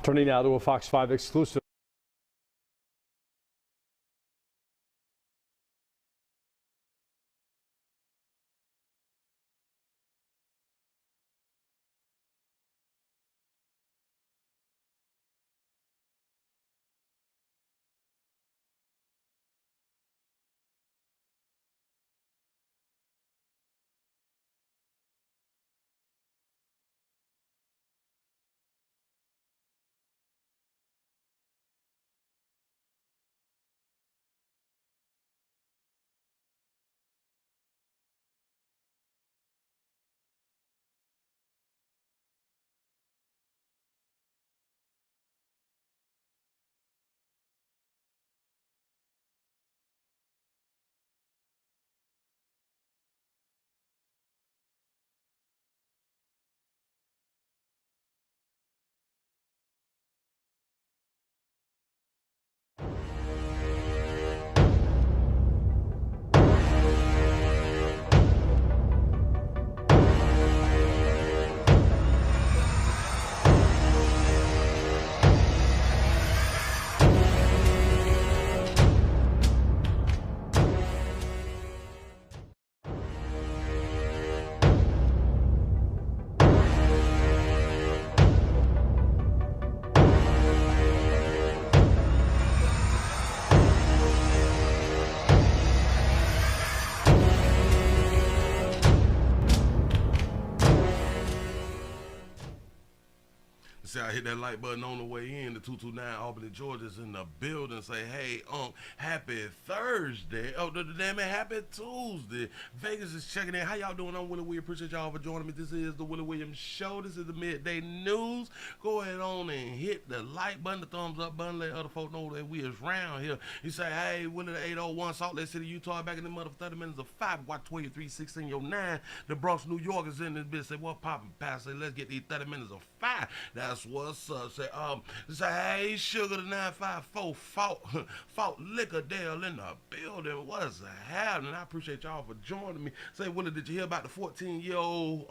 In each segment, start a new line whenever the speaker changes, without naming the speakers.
Turning now to a Fox 5 exclusive.
See, I hit that like button on the way in. The 229 Albany, Georgia's in the building. Say, hey, happy Thursday. Oh, damn it, happy Tuesday. Vegas is checking in. How y'all doing? I'm Willie. We appreciate y'all for joining me. This is the Willie Williams Show. This is the midday news. Go ahead on and hit the like button, the thumbs up button. Let other folks know that we is around here. You say, hey, Willie the 801, Salt Lake City, Utah, back in the mother 30 minutes of 5. Watch 12, 3, 16, your 9. The Bronx, New York is in this bitch. Say, what poppin', Pastor? Let's get these 30 minutes of 5. That's what's up. Say, hey, Sugar the 954 fault liquor Dale in the building. What's happening? I appreciate y'all for joining me. Say, Willie, did you hear about the 14-year-old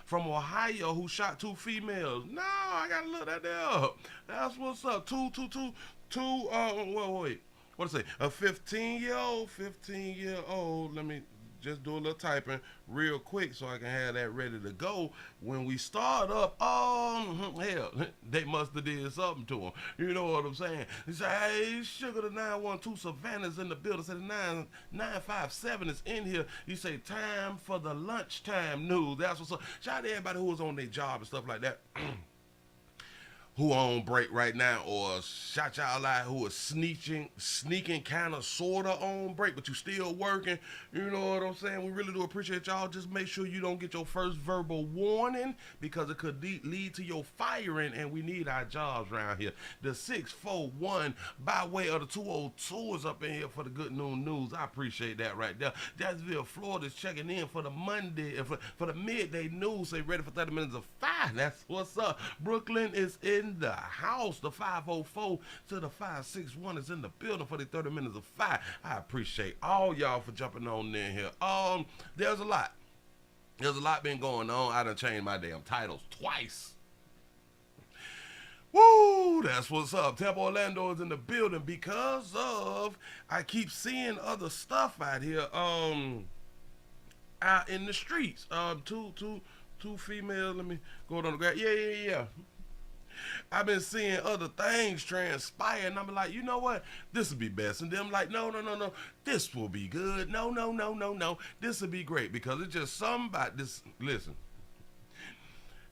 from Ohio who shot 2 females? No, I gotta look that there up. That's what's up. Wait. What to say? A 15-year-old. Let me just do a little typing real quick so I can have that ready to go when we start up. Hell, they must have did something to him. You know what I'm saying? He said, hey, Sugar the 912 Savannah's in the building. Said the 957 is in here. You say, time for the lunchtime news. That's what's up. Shout out to everybody who was on their job and stuff like that. Who on break right now, or shout y'all out who are sneaking kind of sort of on break, but you still working. You know what I'm saying? We really do appreciate y'all. Just make sure you don't get your first verbal warning, because it could lead to your firing, and we need our jobs around here. The 641 by way of the 202 is up in here for the good noon news. I appreciate that right there. Jacksonville, Florida is checking in for the Monday, for the midday news. Say ready for 30 minutes of 5. That's what's up. Brooklyn is in the house. The 504 to the 561 is in the building for the 30 minutes of 5. I appreciate all y'all for jumping on in here. There's a lot been going on. I done changed my damn titles twice. Woo, that's what's up. Tampa Orlando is in the building because of, I keep seeing other stuff out here out in the streets. Two females. Let me go on the ground. Yeah. I've been seeing other things transpire, and I'm like, you know what? This will be best. And them like, no. This will be good. No. This will be great, because it's just somebody. This, listen.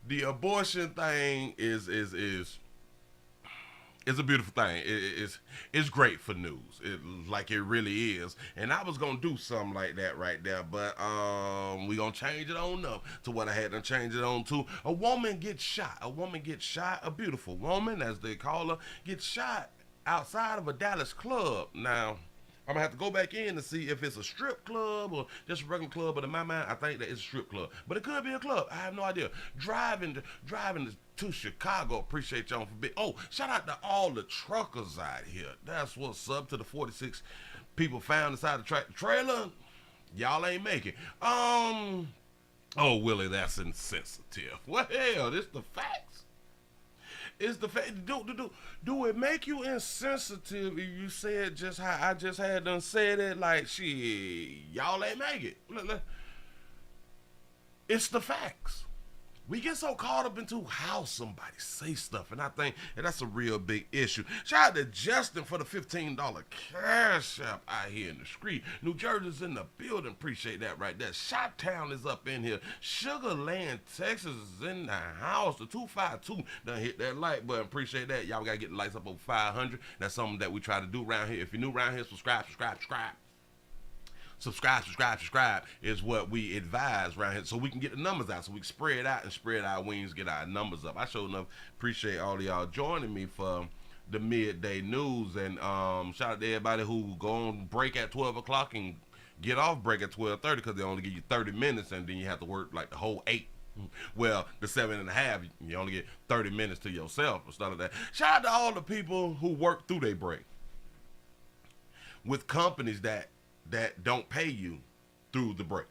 The abortion thing is it's a beautiful thing. It's great for news. Like it really is. And I was gonna do something like that right there, but we gonna change it on up to what I had to change it on to. A woman gets shot. A beautiful woman, as they call her, gets shot outside of a Dallas club. Now, I'm gonna have to go back in to see if it's a strip club or just a regular club, but in my mind, I think that it's a strip club. But it could be a club. I have no idea. Driving to Chicago. Appreciate y'all for being. Oh, shout out to all the truckers out here. That's what's up. To the 46 people found inside the trailer. Y'all ain't making. Oh, Willie, that's insensitive. Well, hell, this the facts. It's the fact. Do it make you insensitive if you said just how I just had done said it? Like, shit, y'all ain't make it. Look. It's the facts. We get so caught up into how somebody say stuff, and I think that's a real big issue. Shout out to Justin for the $15 cash app out here in the street. New Jersey's in the building. Appreciate that right there. Shot-Town is up in here. Sugar Land, Texas is in the house. The 252 done hit that like button. Appreciate that. Y'all got to get the lights up over 500. That's something that we try to do around here. If you're new around here, subscribe. Subscribe is what we advise around here so we can get the numbers out, so we can spread out and spread our wings, get our numbers up. I sure enough appreciate all of y'all joining me for the midday news, and shout out to everybody who go on break at 12 o'clock and get off break at 12:30 because they only give you 30 minutes and then you have to work like the whole 8. Well, the 7.5, you only get 30 minutes to yourself or stuff like that. Shout out to all the people who work through their break with companies that don't pay you through the break.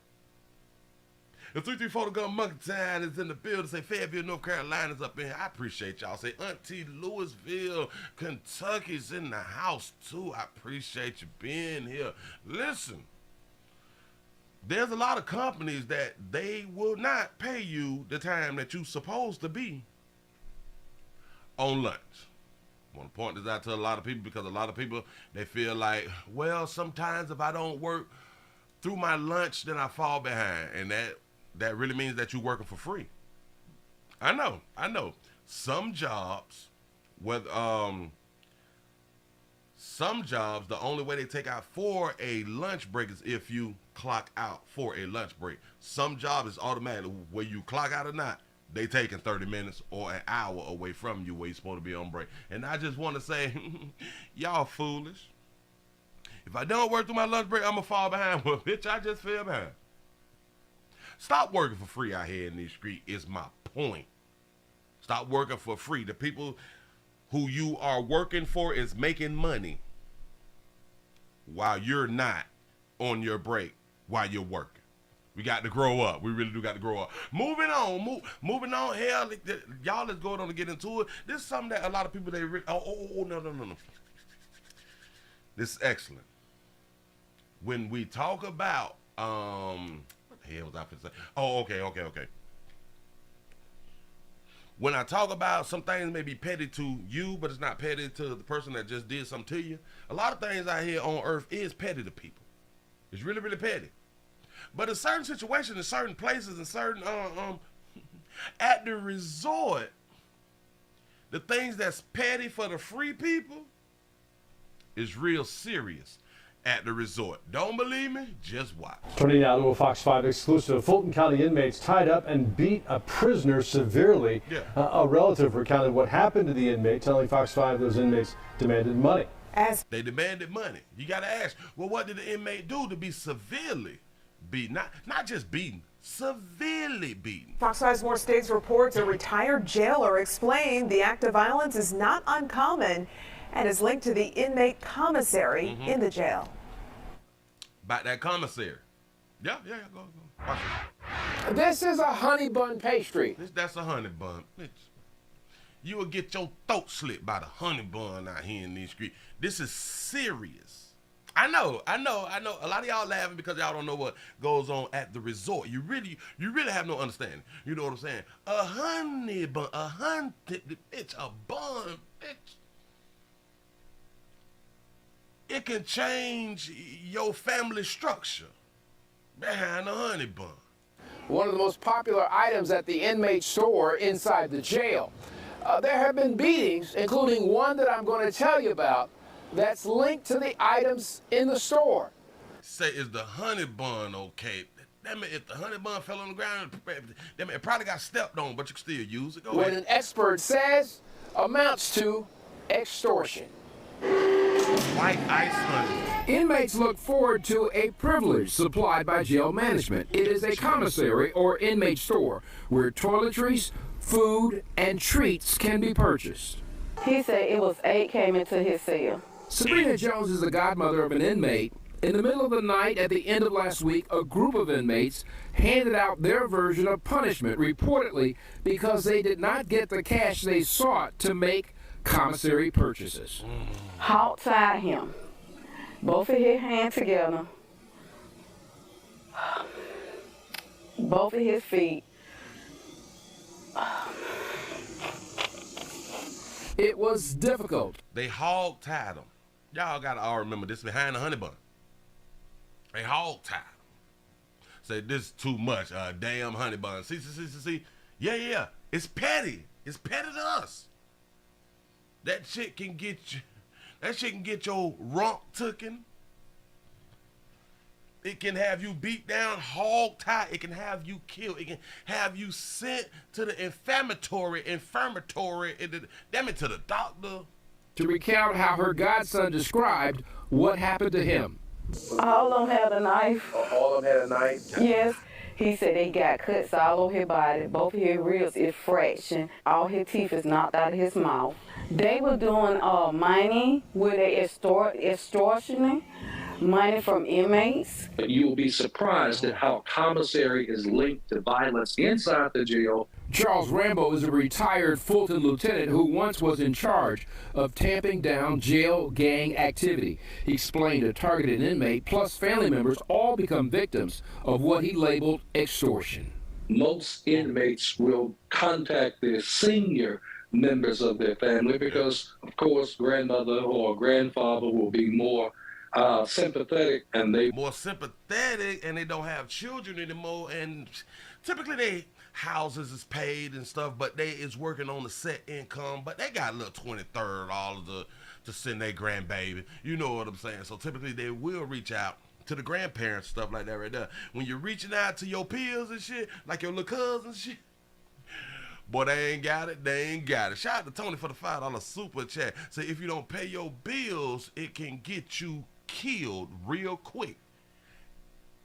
The 334 The Gun Monkey Town is in the building. Say Fayetteville, North Carolina's up in here. I appreciate y'all. Say Auntie Louisville, Kentucky's in the house too. I appreciate you being here. Listen, there's a lot of companies that they will not pay you the time that you're supposed to be on lunch. I want to point this out to a lot of people because a lot of people, they feel like, well, sometimes if I don't work through my lunch, then I fall behind. And that really means that you're working for free. I know. Some jobs, the only way they take out for a lunch break is if you clock out for a lunch break. Some job is automatic, whether you clock out or not. They taking 30 minutes or an hour away from you where you're supposed to be on break. And I just want to say, y'all foolish. If I don't work through my lunch break, I'm going to fall behind. Well, bitch, I just fell behind. Stop working for free out here in these streets is my point. Stop working for free. The people who you are working for is making money while you're not on your break while you're working. We got to grow up. We really do got to grow up. Moving on. Hell, y'all, let's go on to get into it. This is something that a lot of people, they no. This is excellent. When we talk about, what the hell was I finna say? Oh, okay. When I talk about some things may be petty to you, but it's not petty to the person that just did something to you. A lot of things out here on earth is petty to people. It's really, really petty. But in certain situations, in certain places, in certain, at the resort, the things that's petty for the free people is real serious at the resort. Don't believe me? Just watch.
Turning now to a Fox 5 exclusive. Fulton County inmates tied up and beat a prisoner severely.
Yeah.
A relative recounted what happened to the inmate, telling Fox 5 those inmates demanded money.
They demanded money. You got to ask, well, what did the inmate do to be severely beaten? Not just beaten, severely beaten.
Fox 5's More States reports a retired jailer explained the act of violence is not uncommon and is linked to the inmate commissary in the jail.
About that commissary. Yeah, go. Watch it.
This is a honey bun pastry.
That's a honey bun. You will get your throat slit by the honey bun out here in these streets. This is serious. I know. A lot of y'all laughing because y'all don't know what goes on at the resort. You really have no understanding. You know what I'm saying? A honey bun, it's a bun, it can change your family structure behind a honey bun.
One of the most popular items at the inmate store inside the jail. There have been beatings, including one that I'm going to tell you about, that's linked to the items in the store.
Say, is the honey bun okay? That mean, if the honey bun fell on the ground, that mean, it probably got stepped on, but you can still use it. Go
What
ahead.
an expert says amounts to extortion.
White ice honey.
Inmates look forward to a privilege supplied by jail management. It is a commissary or inmate store where toiletries, food, and treats can be purchased.
He said it was 8 came into his cell.
Sabrina Jones is the godmother of an inmate In the middle of the night at the end of last week, a group of inmates handed out their version of punishment, reportedly because they did not get the cash they sought to make commissary purchases.
Hog tied him, both of his hands together, both of his feet.
It was difficult.
They hog tied him. Y'all gotta all remember this behind the honey bun. They hog tied him. Say this is too much. Damn honey bun. See. Yeah. It's petty. It's petty to us. That shit can get you. That shit can get your rump tooken. It can have you beat down, hog tied. It can have you killed. It can have you sent to the infirmary, damn it, to the doctor.
To recount how her godson described what happened to him.
All of them had a knife.
All of them had a knife?
Yes. He said they got cuts all over his body. Both of his ribs is fractured. All his teeth is knocked out of his mouth. They were doing mining where they extortioning money from inmates.
You will be surprised at how commissary is linked to violence inside the jail.
Charles Rambo is a retired Fulton lieutenant who once was in charge of tamping down jail gang activity. He explained a targeted inmate plus family members all become victims of what he labeled extortion.
Most inmates will contact their senior members of their family because, of course, grandmother or grandfather will be more sympathetic, and they
don't have children anymore, and typically they houses is paid and stuff, but they is working on a set income, but they got a little $20-$30 to send their grandbaby. You know what I'm saying? So typically they will reach out to the grandparents, stuff like that right there. When you're reaching out to your peers and shit, like your little cousins and shit, boy, they ain't got it. Shout out to Tony for the $5 super chat. So if you don't pay your bills, it can get you killed real quick.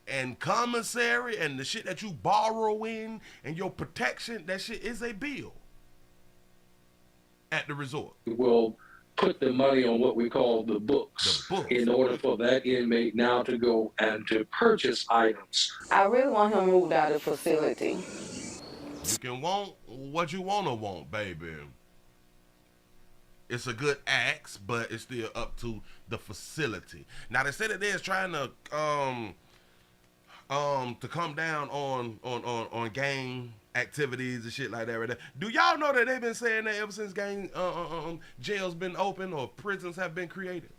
And commissary and the shit that you borrow in and your protection, that shit is a bill at the resort.
will put the money on what we call the books in order for that inmate now to go and to purchase items.
I really want him moved out of the facility.
You can want what you want, baby. It's a good axe, but it's still up to the facility. Now they said that they're trying to come down on gang activities and shit like that right there. Do y'all know that they've been saying that ever since gang jails been open or prisons have been created?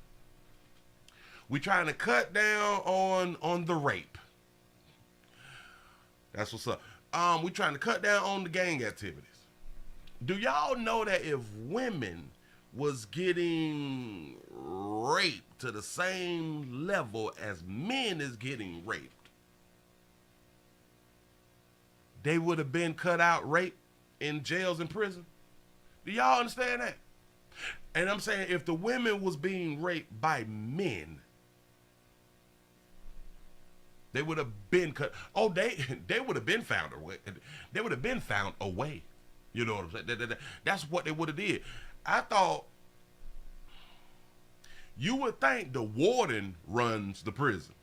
We trying to cut down on the rape. That's what's up. We trying to cut down on the gang activities. Do y'all know that if women was getting raped to the same level as men is getting raped, they would have been cut out rape in jails and prison? Do y'all understand that? And I'm saying if the women was being raped by men, they would have been cut. Oh, they would have been found away. They would have been found away. You know what I'm saying? That's what they would have did. I thought you would think the warden runs the prison.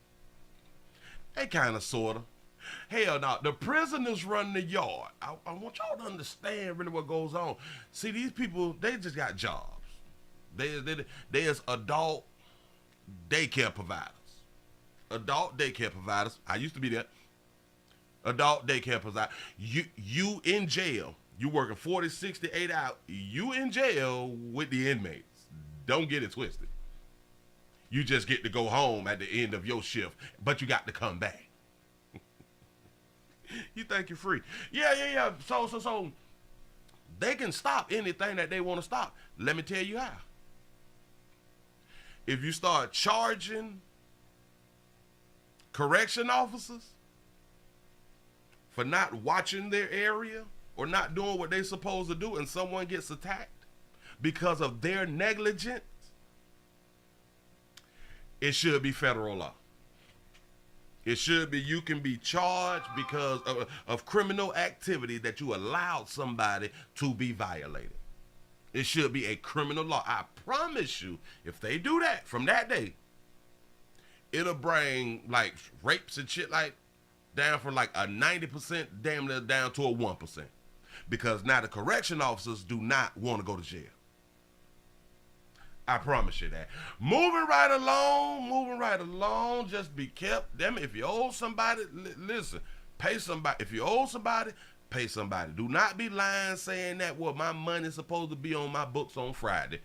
They kind of, sort of. Hell no, the prisoners run the yard. I want y'all to understand really what goes on. See, these people, they just got jobs. There's adult daycare providers. Adult daycare providers. I used to be that. Adult daycare provider. You in jail. You working 40, 60, 8 hours. You in jail with the inmates. Don't get it twisted. You just get to go home at the end of your shift, but you got to come back. You think you're free. Yeah. So they can stop anything that they want to stop. Let me tell you how. If you start charging correction officers for not watching their area or not doing what they're supposed to do and someone gets attacked because of their negligence, it should be federal law. It should be you can be charged because of criminal activity that you allowed somebody to be violated. It should be a criminal law. I promise you, if they do that from that day, it'll bring like rapes and shit like down from like a 90% damn near down to a 1%. Because now the correction officers do not want to go to jail. I promise you that. Moving right along, just be kept. Damn it, if you owe somebody, listen, pay somebody. If you owe somebody, pay somebody. Do not be lying saying that, well, my money's supposed to be on my books on Friday.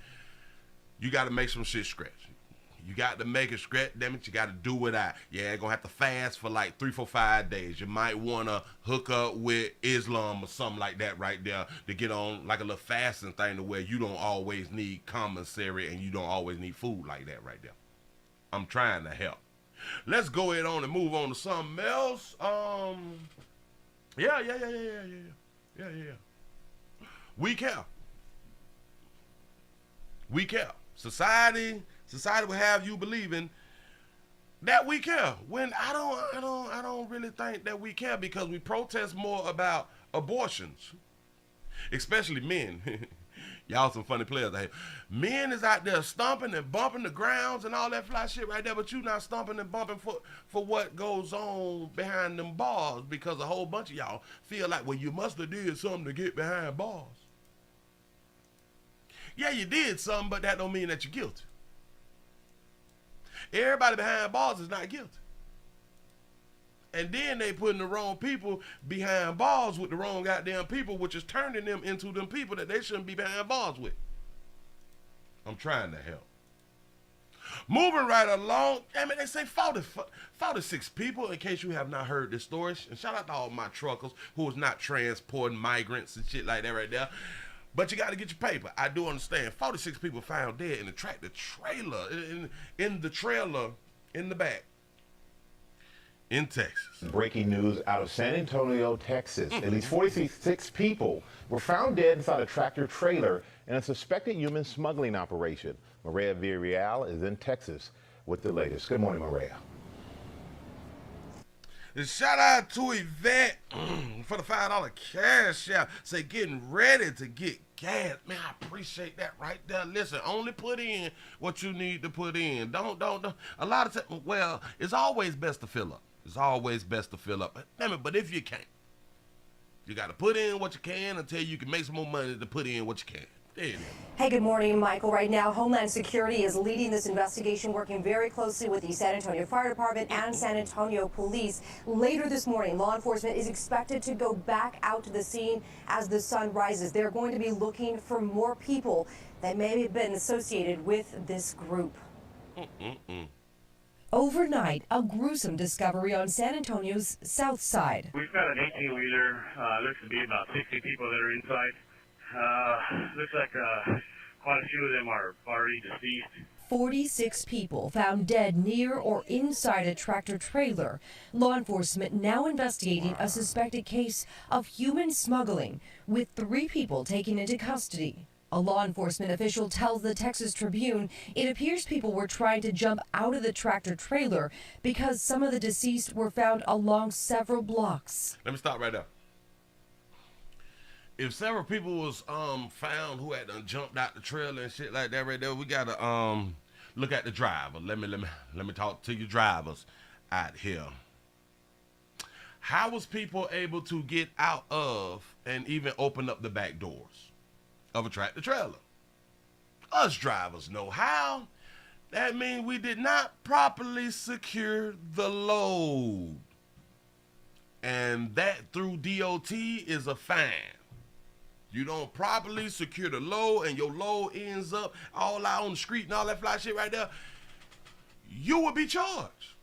You got to make some shit stretch. You got to make it stretch. Damn it, you got to do it out. Yeah, you're going to have to fast for like 3, 4, 5 days. You might want to hook up with Islam or something like that right there to get on like a little fasting thing to where you don't always need commissary and you don't always need food like that right there. I'm trying to help. Let's go ahead on and move on to something else. Yeah. We care. Society will have you believing that we care. When I don't really think that we care, because we protest more about abortions, especially men. Y'all some funny players out here. Men is out there stomping and bumping the grounds and all that fly shit right there, but you not stomping and bumping for what goes on behind them bars, because a whole bunch of y'all feel like, well, you must have did something to get behind bars. Yeah, you did something, but that don't mean that you're guilty. Everybody behind bars is not guilty. And then they putting the wrong people behind bars with the wrong goddamn people, which is turning them into them people that they shouldn't be behind bars with. I'm trying to help. Moving right along, I mean, they say 46 people, in case you have not heard this story. And shout out to all my truckers who is not transporting migrants and shit like that right there. But you got to get your paper. I do understand. 46 people found dead in the trailer, in the trailer in the back in Texas.
Breaking news out of San Antonio, Texas. At least 46 people were found dead inside a tractor trailer in a suspected human smuggling operation. Maria Villarreal is in Texas with the latest. Good morning, Maria.
Shout out to Yvette for the $5 cash out. Say getting ready to get gas. Man, I appreciate that right there. Listen, only put in what you need to put in. Don't. A lot of times, well, it's always best to fill up. It's always best to fill up. But if you can't, you got to put in what you can until you can make some more money to put in what you can. There it is.
Hey, good morning, Michael. Right now, Homeland Security is leading this investigation, working very closely with the San Antonio Fire Department and San Antonio Police. Later this morning, law enforcement is expected to go back out to the scene as the sun rises. They're going to be looking for more people that may have been associated with this group. Overnight, a gruesome discovery on San Antonio's south side.
We've got an 18-wheeler. Looks to be about 60 people that are inside. Looks like quite a few of them are already deceased.
46 people found dead near or inside a tractor trailer. Law enforcement now investigating a suspected case of human smuggling, with 3 people taken into custody. A law enforcement official tells the Texas Tribune it appears people were trying to jump out of the tractor trailer because some of the deceased were found along several blocks.
Let me stop right there. If several people was found who had jumped out the trailer and shit like that right there, we gotta look at the driver. Let me talk to you drivers out here. How was people able to get out of and even open up the back doors of a tractor trailer? Us drivers know how. That means we did not properly secure the load. And that through DOT is a fine. You don't properly secure the load and your load ends up all out on the street and all that fly shit right there, you will be charged.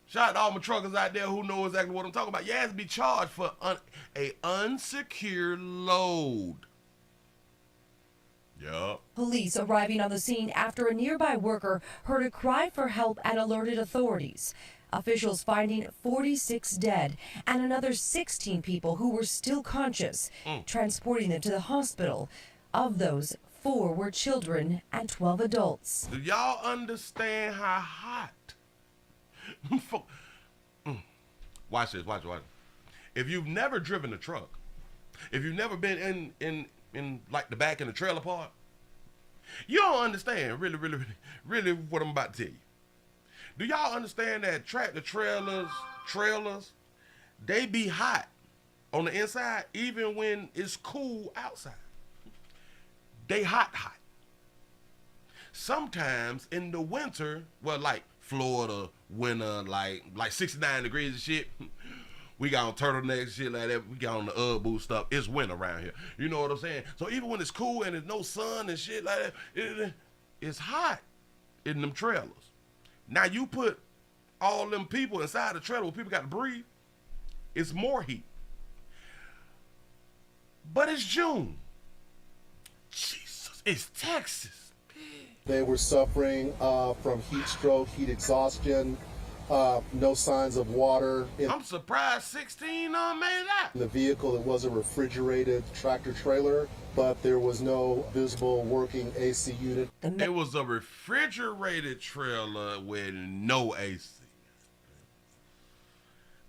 Shout out to all my truckers out there who know exactly what I'm talking about. You have to be charged for a unsecured load. Yup.
Police arriving on the scene after a nearby worker heard a cry for help and alerted authorities. Officials finding 46 dead and another 16 people who were still conscious, transporting them to the hospital. Of those, 4 were children and 12 adults.
Do y'all understand how hot? Watch this, watch it. If you've never driven a truck, if you've never been in like the back in the trailer park, you don't understand really what I'm about to tell you. Do y'all understand that tractor trailers, they be hot on the inside even when it's cool outside. They hot. Sometimes in the winter, well, like Florida winter, like 69 degrees and shit, we got on turtlenecks, shit like that. We got on the boot stuff. It's winter around here. You know what I'm saying? So even when it's cool and there's no sun and shit like that, it's hot in them trailers. Now you put all them people inside the trailer where people got to breathe, it's more heat. But it's June. Jesus, it's Texas.
They were suffering from heat stroke, heat exhaustion, no signs of water.
I'm surprised 16 made that.
In the vehicle, it was a refrigerated tractor trailer, but there was no visible working AC unit.
It was a refrigerated trailer with no AC.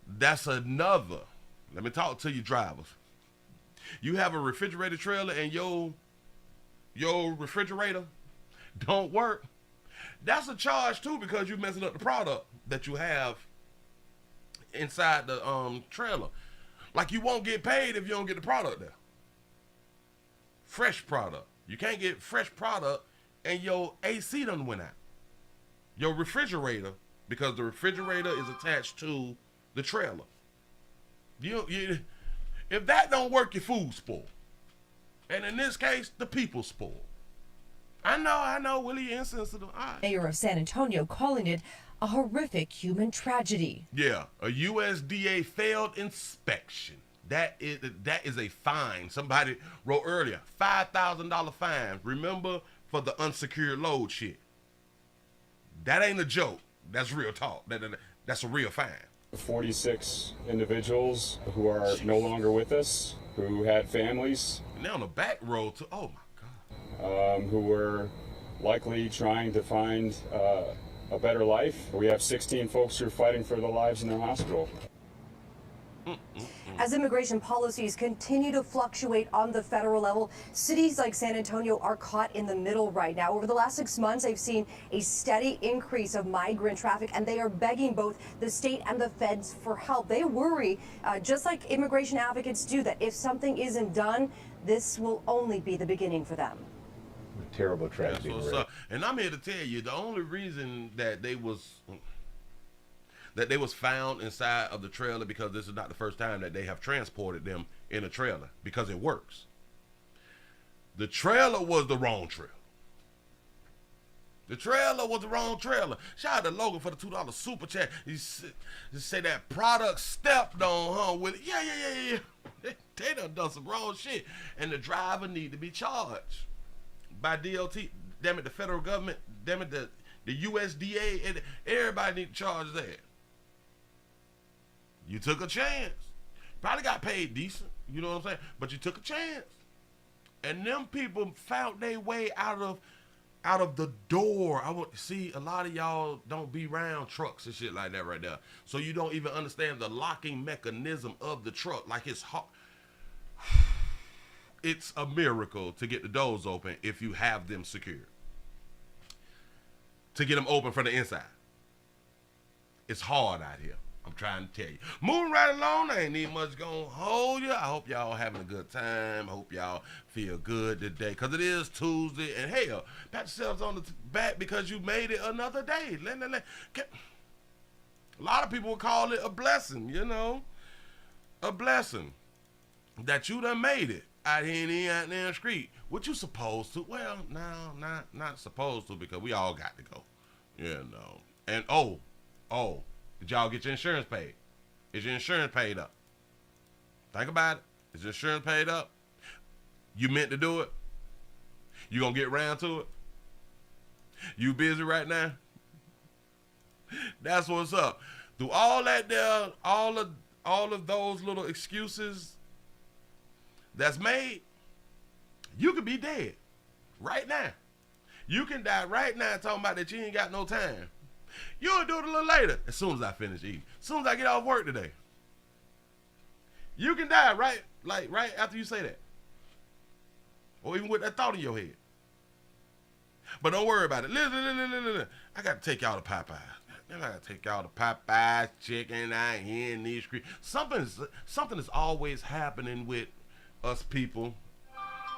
That's another. Let me talk to you drivers. You have a refrigerated trailer and your refrigerator don't work. That's a charge too, because you're messing up the product that you have inside the trailer. Like, you won't get paid if you don't get the product there. Fresh product. You can't get fresh product and your AC done went out. Your refrigerator, because the refrigerator is attached to the trailer. If that don't work, your food's spoiled. And in this case, the people spoiled. I know, Willie, insensitive.
Mayor of San Antonio calling it a horrific human tragedy.
Yeah, a USDA failed inspection. That is a fine. Somebody wrote earlier, $5,000 fine. Remember, for the unsecured load shit. That ain't a joke. That's real talk. That's a real fine.
46 individuals who are no longer with us, who had families.
And they're on the back road to, oh my
who were likely trying to find a better life. We have 16 folks who are fighting for their lives in their hospital.
As immigration policies continue to fluctuate on the federal level, cities like San Antonio are caught in the middle right now. Over the last 6 months, they've seen a steady increase of migrant traffic, and they are begging both the state and the feds for help. They worry, just like immigration advocates do, that if something isn't done, this will only be the beginning for them.
Terrible tragedy.
And I'm here to tell you, the only reason that they was found inside of the trailer, because this is not the first time that they have transported them in a trailer, because it works. The trailer was the wrong trailer. The trailer was the wrong trailer. Shout out to Logan for the $2 super chat. He say that product stepped on, huh? With yeah. They done some wrong shit, and the driver need to be charged by DOT. Damn it, the federal government. Damn it, the USDA. And everybody need to charge that. You took a chance. Probably got paid decent. You know what I'm saying? But you took a chance, and them people found their way out of the door. I want to see a lot of y'all don't be around trucks and shit like that right there, so you don't even understand the locking mechanism of the truck. Like, it's hard. It's a miracle to get the doors open if you have them secured. To get them open from the inside. It's hard out here. I'm trying to tell you. Moving right along, I ain't need much gonna hold you. I hope y'all having a good time. I hope y'all feel good today, because it is Tuesday. And hell, pat yourselves on the back because you made it another day. A lot of people would call it a blessing, you know. A blessing that you done made it out here in the street. What you supposed to? Well, no, not supposed to, because we all got to go. You know. And oh, did y'all get your insurance paid? Is your insurance paid up? Think about it. Is your insurance paid up? You meant to do it? You gonna get around to it? You busy right now? That's what's up. Through all that there, all of those little excuses that's made, you could be dead right now. You can die right now talking about that you ain't got no time. You'll do it a little later, as soon as I finish eating. As soon as I get off work today. You can die right after you say that. Or even with that thought in your head. But don't worry about it. Listen. I got to take y'all to Popeyes. I gotta take out the Popeyes chicken out here in these streets. Something is always happening with us people,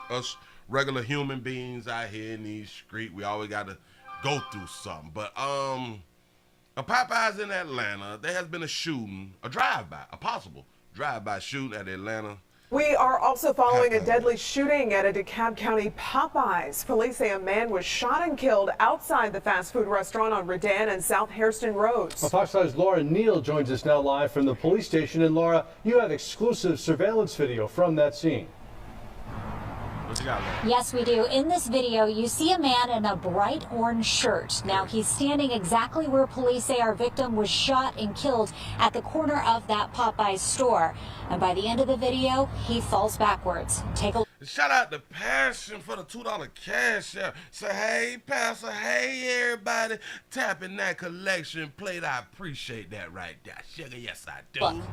us regular human beings out here in these streets. We always gotta go through something. But a Popeyes in Atlanta, there has been a shooting, a possible drive-by shooting at Atlanta.
We are also following a deadly shooting at a DeKalb County Popeyes. Police say a man was shot and killed outside the fast food restaurant on Redan and South Hairston Roads.
Well, Fox 5's Laura Neal joins us now live from the police station. And Laura, you have exclusive surveillance video from that scene.
What you got, Laura?
Yes, we do. In this video, you see a man in a bright orange shirt. Now, he's standing exactly where police say our victim was shot and killed at the corner of that Popeyes store. And by the end of the video, he falls backwards. Take a
Shout out to Passion for the $2 cash out. Say, hey, Pastor, hey, everybody. Tapping that collection plate. I appreciate that right there. Sugar, yes, I do.
look.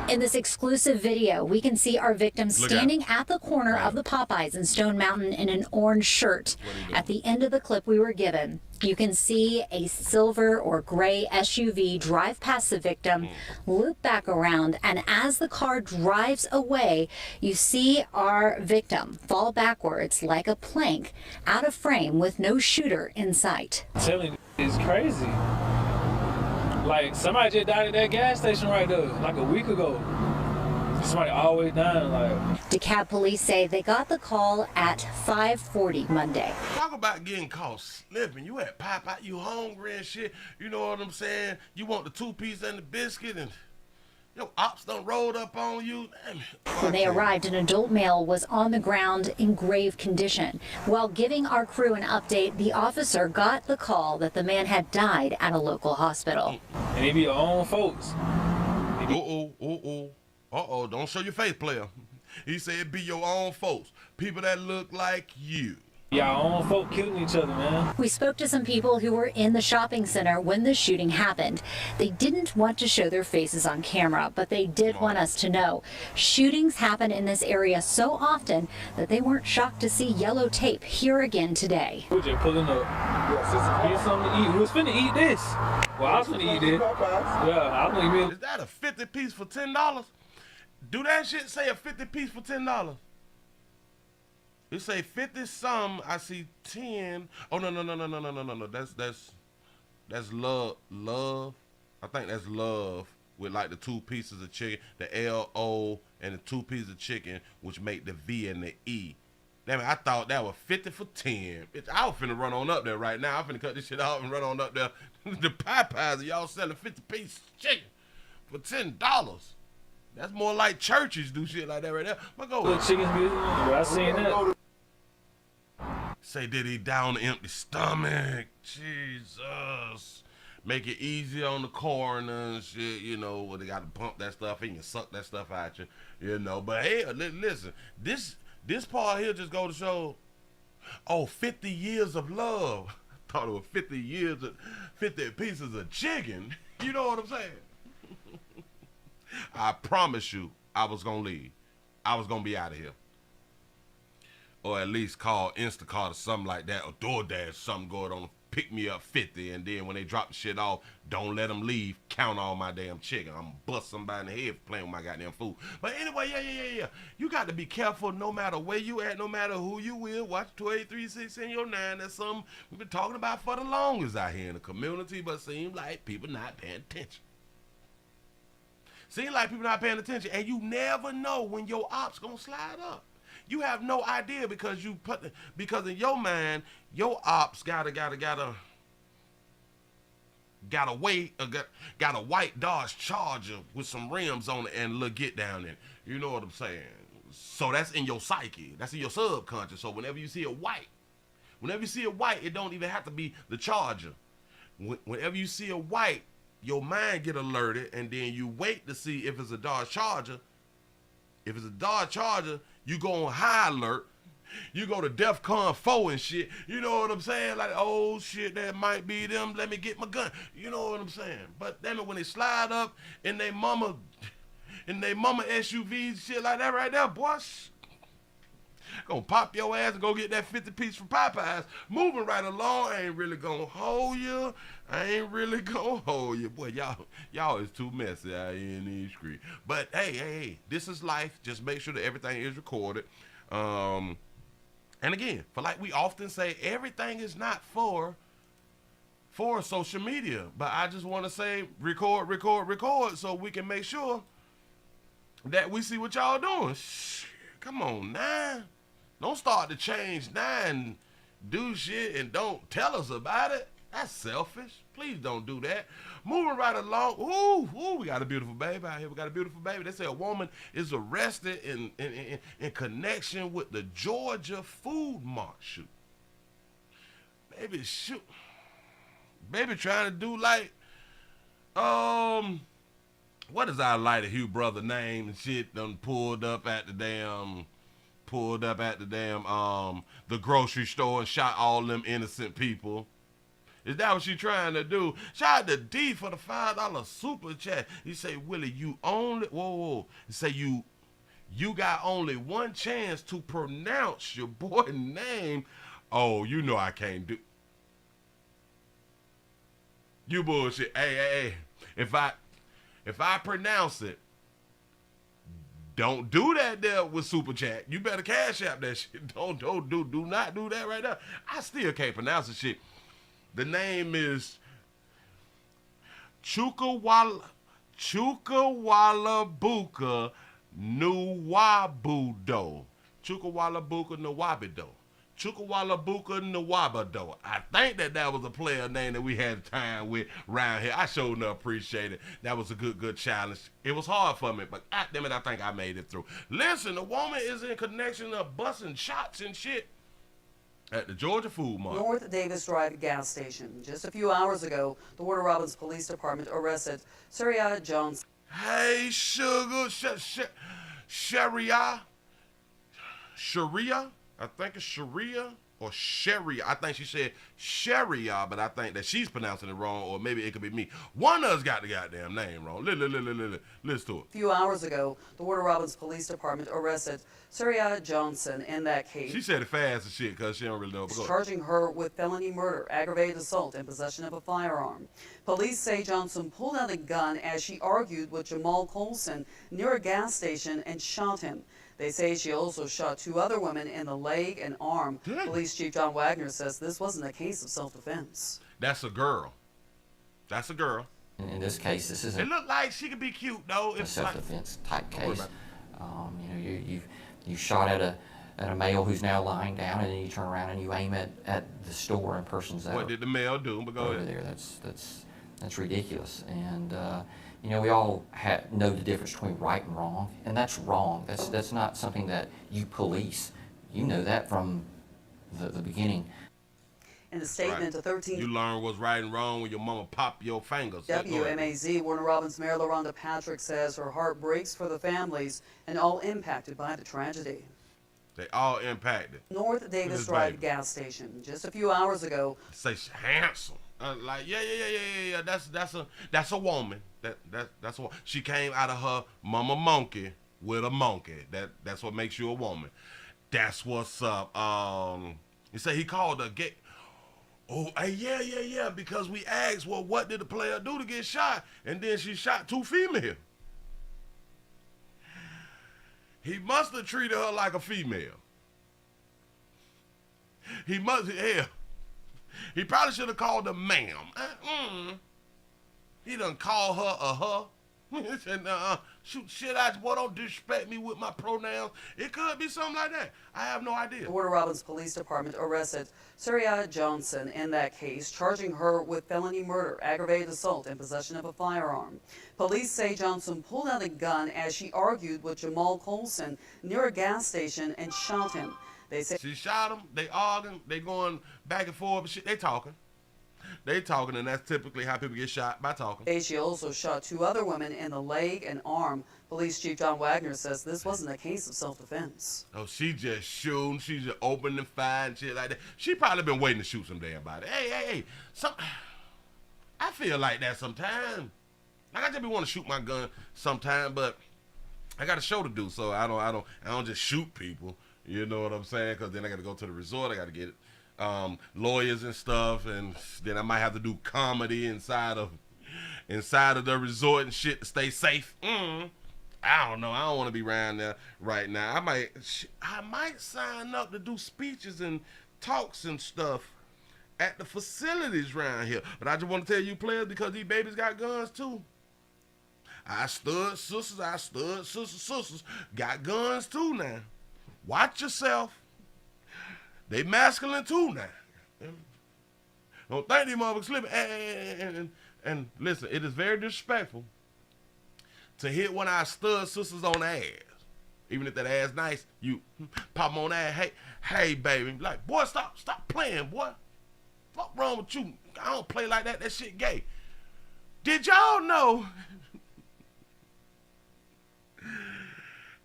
In this exclusive video, we can see our victim standing at the corner of the Popeyes in Stone Mountain in an orange shirt. At the end of the clip we were given, you can see a silver or gray SUV drive past the victim, loop back around, and as the car drives away, you see our victim fall backwards like a plank out of frame with no shooter in sight.
Telling you, it's crazy. Like, somebody just died at that gas station right there, like a week ago. Somebody always dying, like.
DeKalb police say they got the call at 5:40 Monday.
Talk about getting caught slipping. You at Popeye, you hungry and shit. You know what I'm saying? You want the 2-piece and the biscuit, and your ops done rolled up on you. Damn it.
When they arrived, an adult male was on the ground in grave condition. While giving our crew an update, the officer got the call that the man had died at a local hospital.
And they be your own folks.
Uh-oh, don't show your face, player. He said it be your own folks, people that look like you.
Y'all own folk killing each other, man.
We spoke to some people who were in the shopping center when the shooting happened. They didn't want to show their faces on camera, but they did want us to know. Shootings happen in this area so often that they weren't shocked to see yellow tape here again today.
We just pulling up. Get something to eat. We was finna eat this. Well, I was finna eat this. Yeah, I was finna eat.
Is that a 50 piece for $10? Do that shit say a 50 piece for $10? It say 50 some. I see 10. Oh no. That's love. I think that's love with like the 2 pieces of chicken, the LO and the 2 pieces of chicken, which make the V and the E. Damn it, I thought that was 50 for 10. Bitch, I was finna run on up there right now. I'm finna cut this shit off and run on up there. The Popeyes, y'all selling 50 piece chicken for $10. That's more like churches do shit like that right there. But go.
Little chickens be, I seen that.
Say, did he die on an empty stomach? Jesus. Make it easy on the coroner and shit, you know, where they got to pump that stuff in and suck that stuff out you know. But hey, listen, this part here just go to show, 50 years of love. I thought it was 50 pieces of chicken. You know what I'm saying? I promise you, I was going to leave. I was going to be out of here. Or at least call Instacart or something like that, or DoorDash, something going on, pick me up 50, and then when they drop the shit off, don't let them leave, count all my damn chicken. I'm gonna bust somebody in the head for playing with my goddamn food. But anyway, yeah. You got to be careful no matter where you at, no matter who you with. Watch 2836 in your 9. That's something we've been talking about for the longest out here in the community, but seems like people not paying attention. Seems like people not paying attention, and you never know when your ops gonna slide up. You have no idea because in your mind, your ops got a white Dodge Charger with some rims on it and a little get down in. You know what I'm saying? So that's in your psyche. That's in your subconscious. So whenever you see a white, it don't even have to be the Charger. Whenever you see a white, your mind get alerted, and then you wait to see if it's a Dodge Charger. If it's a Dodge Charger, you go on high alert. You go to DEFCON 4 and shit. You know what I'm saying? Like, oh shit, that might be them. Let me get my gun. You know what I'm saying? But damn it, when they slide up in they mama SUVs, shit like that right there, boy. Gonna pop your ass and go get that 50 piece from Popeyes. Moving right along, I ain't really gonna hold you. Boy, y'all is too messy out here in these streets. But hey, this is life. Just make sure that everything is recorded. And again, for like we often say, everything is not for social media. But I just want to say record so we can make sure that we see what y'all doing. Shit, come on now. Don't start to change now and do shit and don't tell us about it. That's selfish. Please don't do that. Moving right along. Ooh, we got a beautiful baby out here. We got a beautiful baby. They say a woman is arrested in connection with the Georgia Food Mart shoot. Baby trying to do like, what is our lighter Hugh brother name and shit done pulled up at the damn the grocery store and shot all them innocent people. Is that what she trying to do? Shout out to D for the $5 super chat. He say, Willie, you only He say you got only one chance to pronounce your boy name. Oh, you know I can't do. You bullshit. Hey. If I pronounce it, don't do that there with Super Chat. You better cash app that shit. Do not do that right now. I still can't pronounce the shit. The name is Chukwuemeka Nwabudo. Chukwuemeka Nwabudo. Chukwuemeka Nwabudo. I think that was a player name that we had time with around here. I sure enough appreciate it. That was a good challenge. It was hard for me, but damn it, I think I made it through. Listen, the woman is in connection of busting shots and shit at the Georgia Food Mart.
North Davis Drive gas station. Just a few hours ago, the Warner Robins Police Department arrested Sharia Johnson.
Hey, sugar, Sharia. I think it's Sharia or Sharia. I think she said Sharia, but I think that she's pronouncing it wrong, or maybe it could be me. One of us got the goddamn name wrong. Listen to it.
A few hours ago, the Warner Robins Police Department arrested Sharia Johnson in that case.
She said it fast as shit because she don't really know.
Charging her with felony murder, aggravated assault, and possession of a firearm. Police say Johnson pulled out a gun as she argued with Jamal Colson near a gas station and shot him. They say she also shot two other women in the leg and arm. Police Chief John Wagner says this wasn't a case of self-defense.
That's a girl.
In this case, this isn't.
It looked like she could be cute though.
It's a self-defense type case. You shot at a male who's now lying down, and then you turn around and you aim at the store and persons that.
What did the male do? But go
over
ahead.
There. That's ridiculous. And we all know the difference between right and wrong, and that's wrong. That's not something that you police. You know that from the beginning.
In a statement to 13.
You learn what's right and wrong when your mama pop your fingers.
WMAZ, Warner Robins Mayor LaRonda Patrick says her heart breaks for the families and all impacted by the tragedy.
They all impacted.
North Davis Drive gas station. Just a few hours ago.
Say she's handsome. Yeah. That's a woman. That's a woman. She came out of her mama monkey with a monkey. That's what makes you a woman. That's what's up. You say he called her gay. Oh, yeah. Because we asked, well, what did the player do to get shot? And then she shot two female. He must have treated her like a female. He probably should have called her ma'am. He done called her a her. He said, shoot shit out, boy, don't disrespect me with my pronouns. It could be something like that. I have no idea.
The Warner Robins Police Department arrested Sharia Johnson in that case, charging her with felony murder, aggravated assault, and possession of a firearm. Police say Johnson pulled out a gun as she argued with Jamal Colson near a gas station and shot him. They say
she shot him, they arguing, they going back and forth and shit, they talking, and that's typically how people get shot, by talking.
She also shot two other women in the leg and arm. Police Chief John Wagner says this wasn't a case of self-defense.
Oh, she just shooting, she just opening fire and shit like that. She probably been waiting to shoot some damn body. Hey, I feel like that sometimes. Like I just be want to shoot my gun sometime, but I got a show to do, so I don't just shoot people. You know what I'm saying? Because then I got to go to the resort. I got to get lawyers and stuff, and then I might have to do comedy inside of the resort and shit to stay safe. I don't know. I don't want to be around there right now. I might sign up to do speeches and talks and stuff at the facilities around here. But I just want to tell you, players, because these babies got guns too. I stud sisters got guns too now. Watch yourself. They masculine too now. Don't think these motherfuckers slipping. And listen, it is very disrespectful to hit one of our stud sisters on the ass. Even if that ass nice, you pop them on the ass. Hey, baby. Like, boy, stop playing, boy. What's wrong with you? I don't play like that. That shit gay. Did y'all know?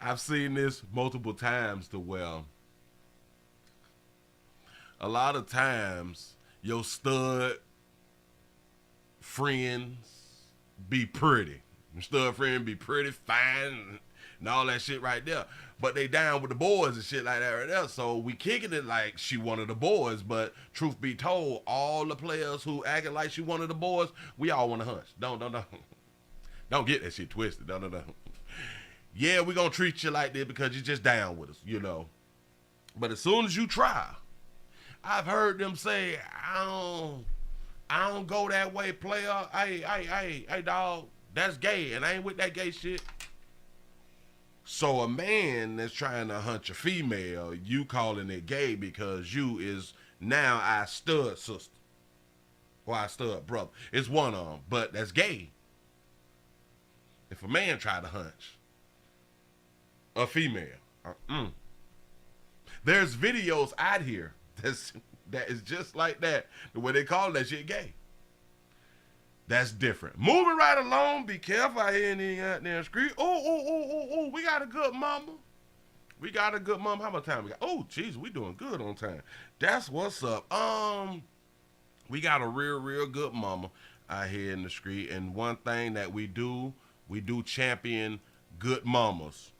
I've seen this multiple times to where a lot of times your stud friends be pretty. Your stud friend be pretty, fine, and all that shit right there. But they down with the boys and shit like that right there. So we kicking it like she one of the boys. But truth be told, all the players who acting like she one of the boys, we all want to hunch. Don't get that shit twisted. No. Yeah, we gonna treat you like this because you're just down with us, you know. But as soon as you try, I've heard them say, I don't go that way, player. Hey, dog, that's gay, and I ain't with that gay shit. So a man that's trying to hunt a female, you calling it gay because you is now our stud sister or our stud brother. It's one of them, but that's gay. If a man try to hunch a female, there's videos out here that is just like that. The way they call that shit gay. That's different. Moving right along. Be careful out here in the goddamn street. Oh, we got a good mama. How much time we got? Oh, jeez, we doing good on time. That's what's up. We got a real good mama out here in the street. And one thing that we do champion good mamas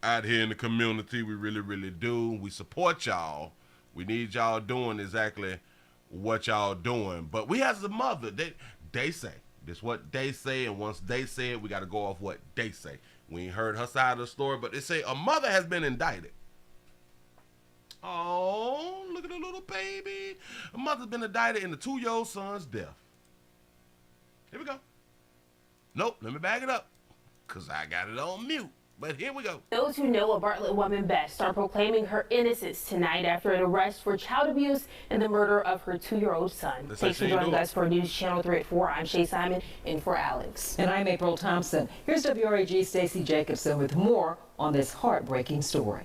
out here in the community. We really do. We support y'all. We need y'all doing exactly what y'all doing. But we as a mother, they say. This what they say, and once they say it, we got to go off what they say. We ain't heard her side of the story, but they say a mother has been indicted. Oh, look at the little baby. A mother's been indicted in the 2-year-old son's death. Here we go. Nope, let me back it up, because I got it on mute. But here we go.
Those who know a Bartlett woman best are proclaiming her innocence tonight after an arrest for child abuse and the murder of her 2-year-old son. Thanks for joining us for News Channel 3 at 4. I'm Shay Simon, in for Alex.
And I'm April Thompson. Here's WREG Stacey Jacobson with more on this heartbreaking story.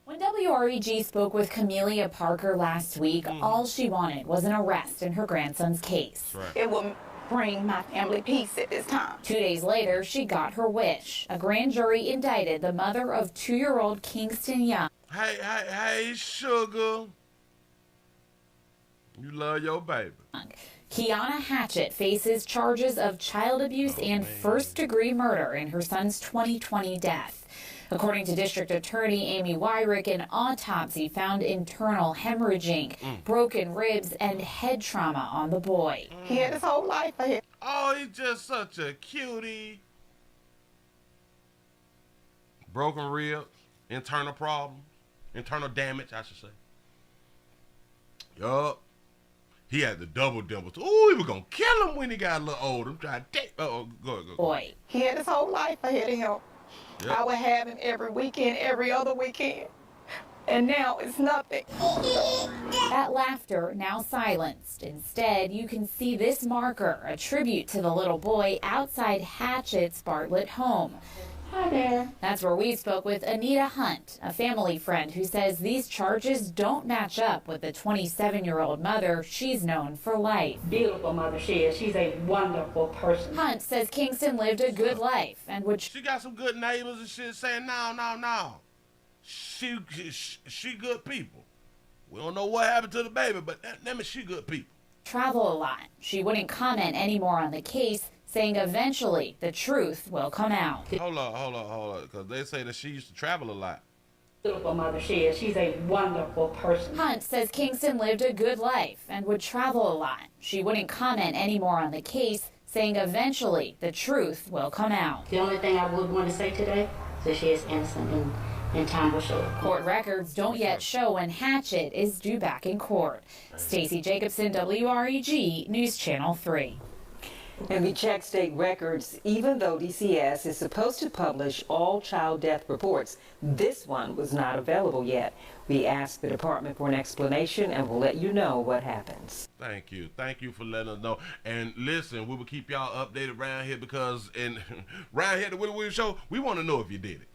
When WREG spoke with Camelia Parker last week, all she wanted was an arrest in her grandson's case.
Right. It will bring my family peace at this time.
2 days later, she got her wish. A grand jury indicted the mother of 2-year-old Kingston Young.
Hey, sugar. You love your baby.
Kiana Hatchett faces charges of child abuse and first-degree murder in her son's 2020 death. According to District Attorney Amy Wyrick, an autopsy found internal hemorrhaging, broken ribs, and head trauma on the boy.
He had his whole life ahead.
Oh, he's just such a cutie. Broken ribs, internal problems, internal damage, I should say. Yup. He had the double dimple. Ooh, he was going to kill him when he got a little older. I'm trying to take. Go ahead.
Boy.
He had his whole life ahead of him. Yep. I would have him every weekend, every other weekend. And now it's nothing.
That laughter now silenced. Instead, you can see this marker, a tribute to the little boy outside Hatchett's Bartlett home.
Hi there.
That's where we spoke with Anita Hunt, a family friend who says these charges don't match up with the 27-year-old mother she's known for life.
Beautiful mother she is. She's a wonderful person.
Hunt says Kingston lived a good life and would...
She got some good neighbors and shit saying, no. She good people. We don't know what happened to the baby, but she good people.
Travel a lot. She wouldn't comment anymore on the case, saying eventually the truth will come out.
Hold on, because they say that she used to travel a lot.
Beautiful mother she is. She's a wonderful person.
Hunt says Kingston lived a good life and would travel a lot. She wouldn't comment anymore on the case, saying eventually the truth will come out.
The only thing I would want to say today is that she is innocent and time will show.
Court records don't yet show when Hatchett is due back in court. Stacey Jacobson, WREG, News Channel 3.
And we checked state records. Even though DCS is supposed to publish all child death reports, this one was not available yet. We asked the department for an explanation, and we'll let you know what happens.
Thank you. Thank you for letting us know. And listen, we will keep y'all updated around here because around here at the Willie Williams Show, we want to know if you did it.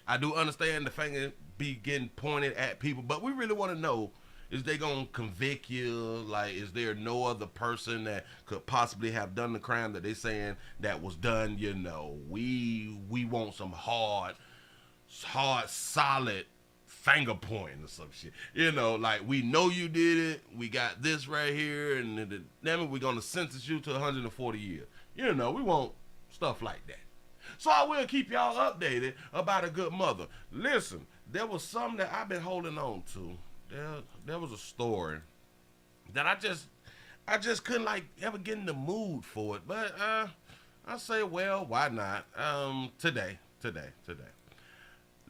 I do understand the finger be getting pointed at people, but we really want to know, is they going to convict you? Like, is there no other person that could possibly have done the crime that they saying that was done? You know, we want some hard, solid finger pointing or some shit. You know, like, we know you did it. We got this right here, and then we're going to sentence you to 140 years. You know, we want stuff like that. So I will keep y'all updated about a good mother. Listen, there was something that I've been holding on to. There was a story that I just couldn't like ever get in the mood for it. But I say, well, why not? Today.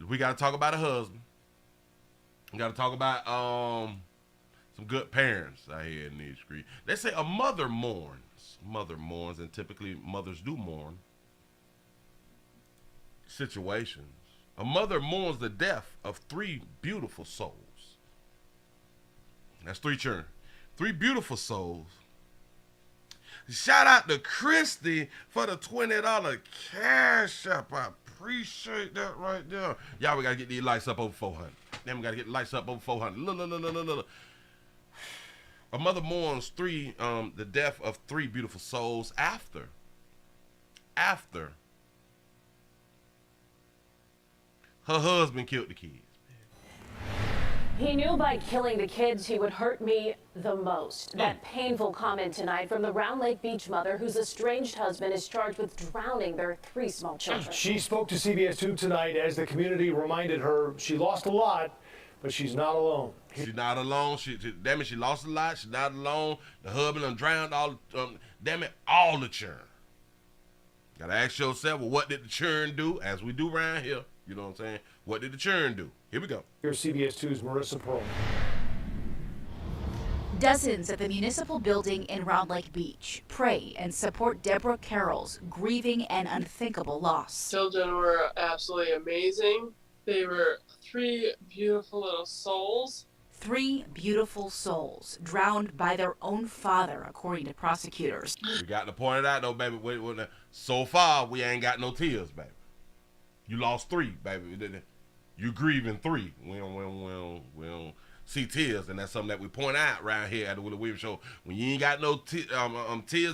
We gotta talk about a husband. We gotta talk about some good parents out here in these streets. They say a mother mourns. Mother mourns, and typically mothers do mourn situations. A mother mourns the death of 3 beautiful souls. That's 3 children. 3 beautiful souls. Shout out to Christy for the $20 cash app. I appreciate that right there. Y'all, we got to get these lights up over 400. Then we got to get the lights up over 400. Look. A mother mourns the death of 3 beautiful souls after her husband killed the kids.
He knew by killing the kids he would hurt me the most. That painful comment tonight from the Round Lake Beach mother whose estranged husband is charged with drowning their 3 small children.
She spoke to CBS 2 tonight as the community reminded her she lost a lot, but she's not alone.
She's not alone. She lost a lot. She's not alone. The husband done drowned all the children. Gotta ask yourself, well, what did the children do? As we do around here. You know what I'm saying? What did the children do? Here we go.
Here's CBS 2's Marissa Pearl.
Dozens at the municipal building in Round Lake Beach pray and support Deborah Carroll's grieving an unthinkable loss.
Children were absolutely amazing. They were 3 beautiful little souls.
3 beautiful souls drowned by their own father, according to prosecutors.
We got to point it out, though, baby. So far, we ain't got no tears, baby. You lost 3, baby. You grieving 3. We don't see tears, and that's something that we point out around here at the Willie Williams Show. When you ain't got no tears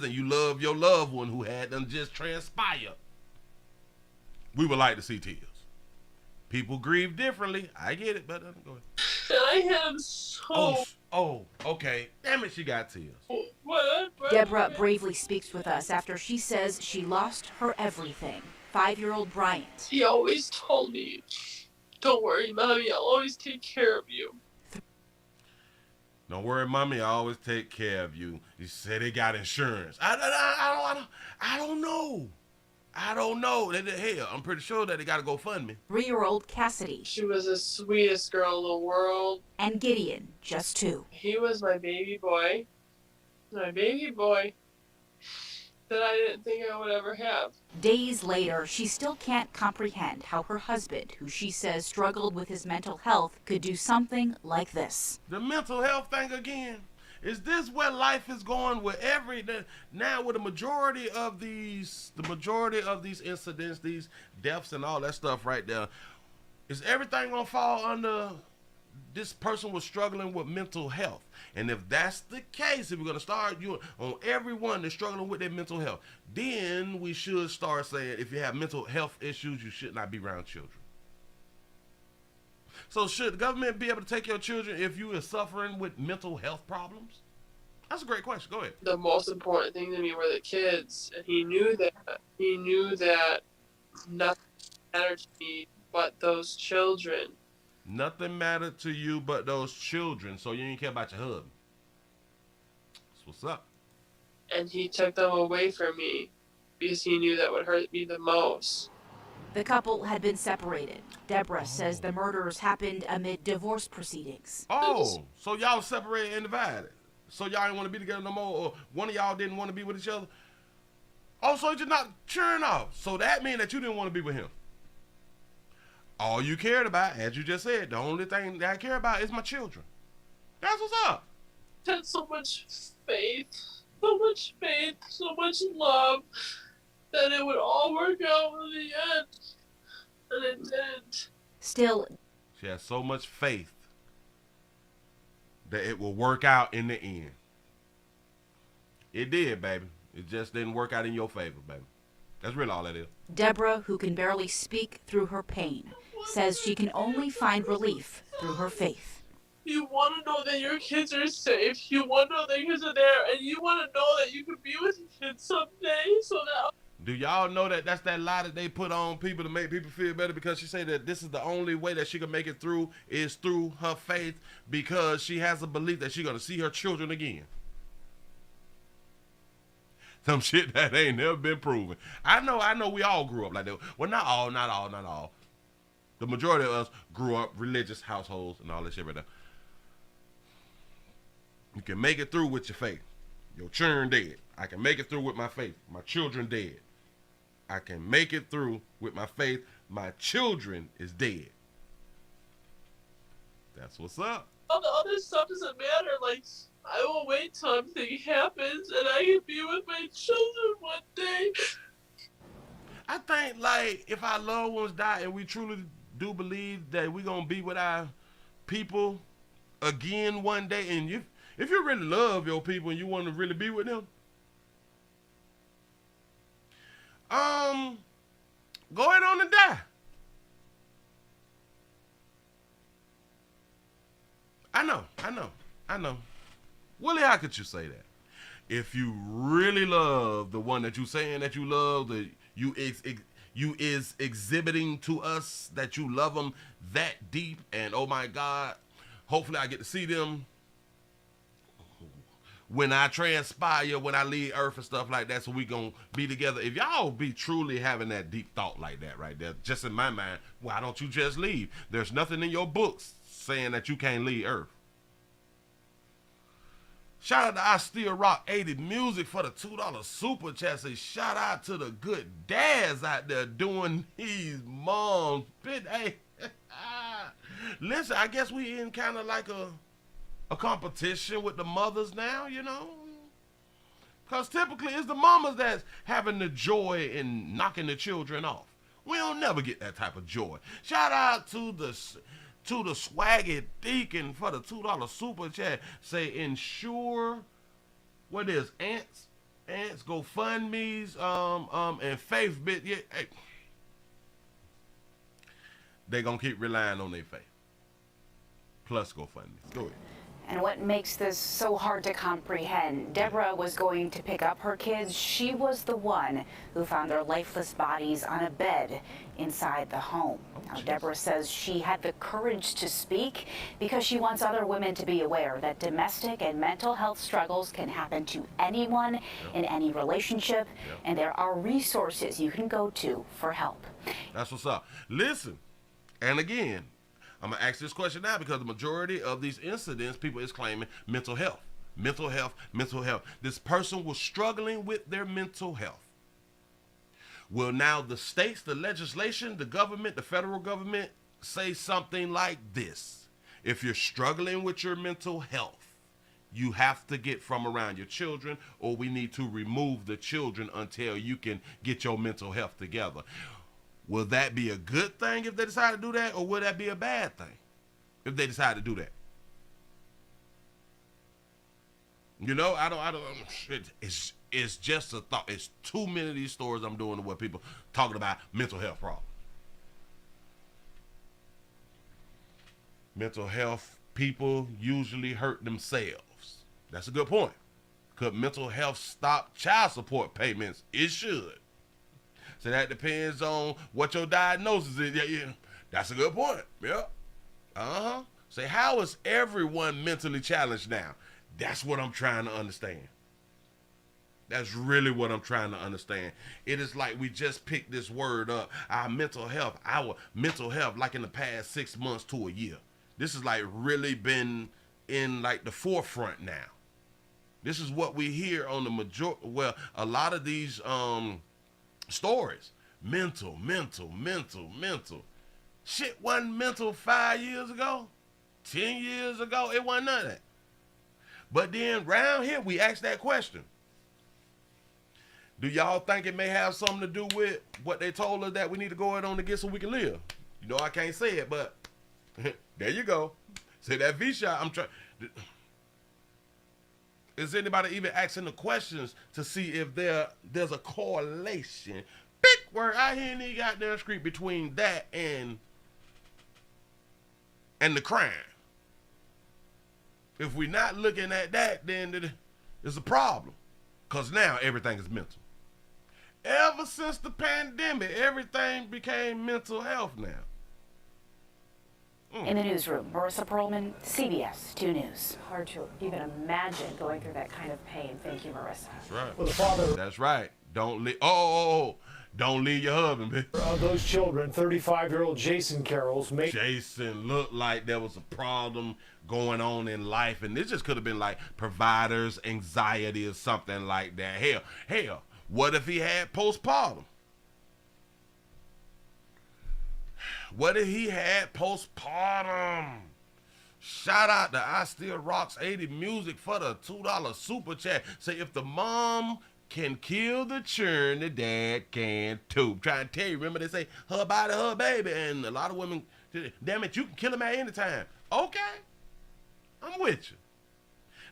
and you love your loved one who had them just transpire, we would like to see tears. People grieve differently. I get it, but go ahead.
I have so...
Oh, okay. Damn it, she got tears.
What?
Deborah bravely speaks with us after she says she lost her everything. 5-year-old Bryant.
He always told me, don't worry, Mommy, I'll always take care of you.
Don't worry, Mommy, I always take care of you. You said they got insurance. I don't know. I don't know. Hell, I'm pretty sure that they got to go fund me.
3-year-old Cassidy.
She was the sweetest girl in the world.
And Gideon, just 2.
He was my baby boy. My baby boy that I didn't think I would ever have.
Days later, she still can't comprehend how her husband, who she says struggled with his mental health, could do something like this.
The mental health thing again. Is this where life is going with now with the majority of these incidents, these deaths and all that stuff right there, is everything gonna fall under this person was struggling with mental health? And if that's the case, if we're gonna start on everyone that's struggling with their mental health, then we should start saying if you have mental health issues, you should not be around children. So should the government be able to take your children if you are suffering with mental health problems? That's a great question. Go ahead.
The most important thing to me were the kids, and he knew that. He knew that nothing mattered to me but those children.
Nothing mattered to you but those children, so you didn't care about your husband. That's what's up.
And he took them away from me because he knew that would hurt me the most.
The couple had been separated. Deborah says the murders happened amid divorce proceedings.
Oh, so y'all separated and divided. So y'all didn't want to be together no more, or one of y'all didn't want to be with each other? Oh, so you're not cheering off. So that means that you didn't want to be with him. All you cared about, as you just said, the only thing that I care about is my children. That's what's up.
Had so much faith, so much love that it would all work out in the end. And it didn't.
Still,
she has so much faith that it will work out in the end. It did, baby. It just didn't work out in your favor, baby. That's really all that is.
Deborah, who can barely speak through her pain, says she can only find relief through her faith.
You want to know that your kids are safe. You want to know that your kids are there. And you want to know that you can be with your kids someday. So that...
Do y'all know that that's that lie that they put on people to make people feel better? Because she said that this is the only way that she can make it through is through her faith, because she has a belief that she's going to see her children again. Some shit that ain't never been proven. I know we all grew up like that. Well, not all. The majority of us grew up religious households and all that shit right there. You can make it through with your faith. Your children dead. I can make it through with my faith. My children dead. I can make it through with my faith. My children is dead. That's what's up.
All the other stuff doesn't matter. Like, I will wait till something happens and I can be with my children one day.
I think, like, if our loved ones die and we truly do believe that we're going to be with our people again one day, and if you really love your people and you want to really be with them, go ahead on and die. I know. Willie, how could you say that? If you really love the one that you saying that you love, that you is exhibiting to us that you love them that deep, and oh my God, hopefully I get to see them when I transpire, when I leave Earth and stuff like that, so we gonna be together. If y'all be truly having that deep thought like that right there, just in my mind, why don't you just leave? There's nothing in your books saying that you can't leave Earth. Shout out to I Still Rock 80 Music for the $2 super chat. Say shout out to the good dads out there doing these moms. Hey, listen, I guess we in kind of like a competition with the mothers now, you know, because typically it's the mamas that's having the joy in knocking the children off. We don't never get that type of joy. Shout out to the swaggy deacon for the $2 super chat. Say ensure what is ants GoFundMe's and faith bit. Yeah, hey. They gonna keep relying on their faith plus GoFundMe. Go ahead.
And what makes this so hard to comprehend, Deborah was going to pick up her kids. She was the one who found their lifeless bodies on a bed inside the home. Now, Deborah says she had the courage to speak because she wants other women to be aware that domestic and mental health struggles can happen to anyone in any relationship, and there are resources you can go to for help.
That's what's up. Listen, and again, I'm going to ask this question now because the majority of these incidents, people is claiming mental health. This person was struggling with their mental health. Well, now the states, the legislation, the government, the federal government say something like this. If you're struggling with your mental health, you have to get from around your children, or we need to remove the children until you can get your mental health together. Will that be a good thing if they decide to do that, or will that be a bad thing if they decide to do that? You know, I don't. It's just a thought. It's too many of these stories I'm doing where people talking about mental health problems. Mental health people usually hurt themselves. That's a good point. Could mental health stop child support payments? It should. So that depends on what your diagnosis is. Yeah. That's a good point. Yeah. Uh-huh. Say, how is everyone mentally challenged now? That's what I'm trying to understand. That's really what I'm trying to understand. It is like we just picked this word up. Our mental health, like in the past 6 months to a year. This has like really been in like the forefront now. This is what we hear on the majority. Well, a lot of these stories. Mental. Shit wasn't mental 5 years ago, 10 years ago. It wasn't none of that. But then round here, we ask that question. Do y'all think it may have something to do with what they told us that we need to go on to get so we can live? You know I can't say it, but there you go. Say that V-shot. I'm trying. Is anybody even asking the questions to see if there's a correlation? Big word out here in the goddamn street between that and the crime. If we're not looking at that, then there's a problem. Because now everything is mental. Ever since the pandemic, everything became mental health now.
In the newsroom, Marissa Perlman, CBS 2 News.
Hard to even imagine going through that kind of pain. Thank you, Marissa.
That's right.
Well, the father.
That's right. Don't leave. Don't leave your husband, man.
Of those children, 35-year-old Jason Carroll's mate.
Jason looked like there was a problem going on in life, and this just could have been like providers' anxiety or something like that. Hell, what if he had postpartum? What if he had postpartum? Shout out to I Still Rocks 80 Music for the $2 super chat. Say if the mom can kill the churn, the dad can too. Trying to tell you, remember they say her body, her baby, and a lot of women, damn it, you can kill him at any time. Okay, I'm with you.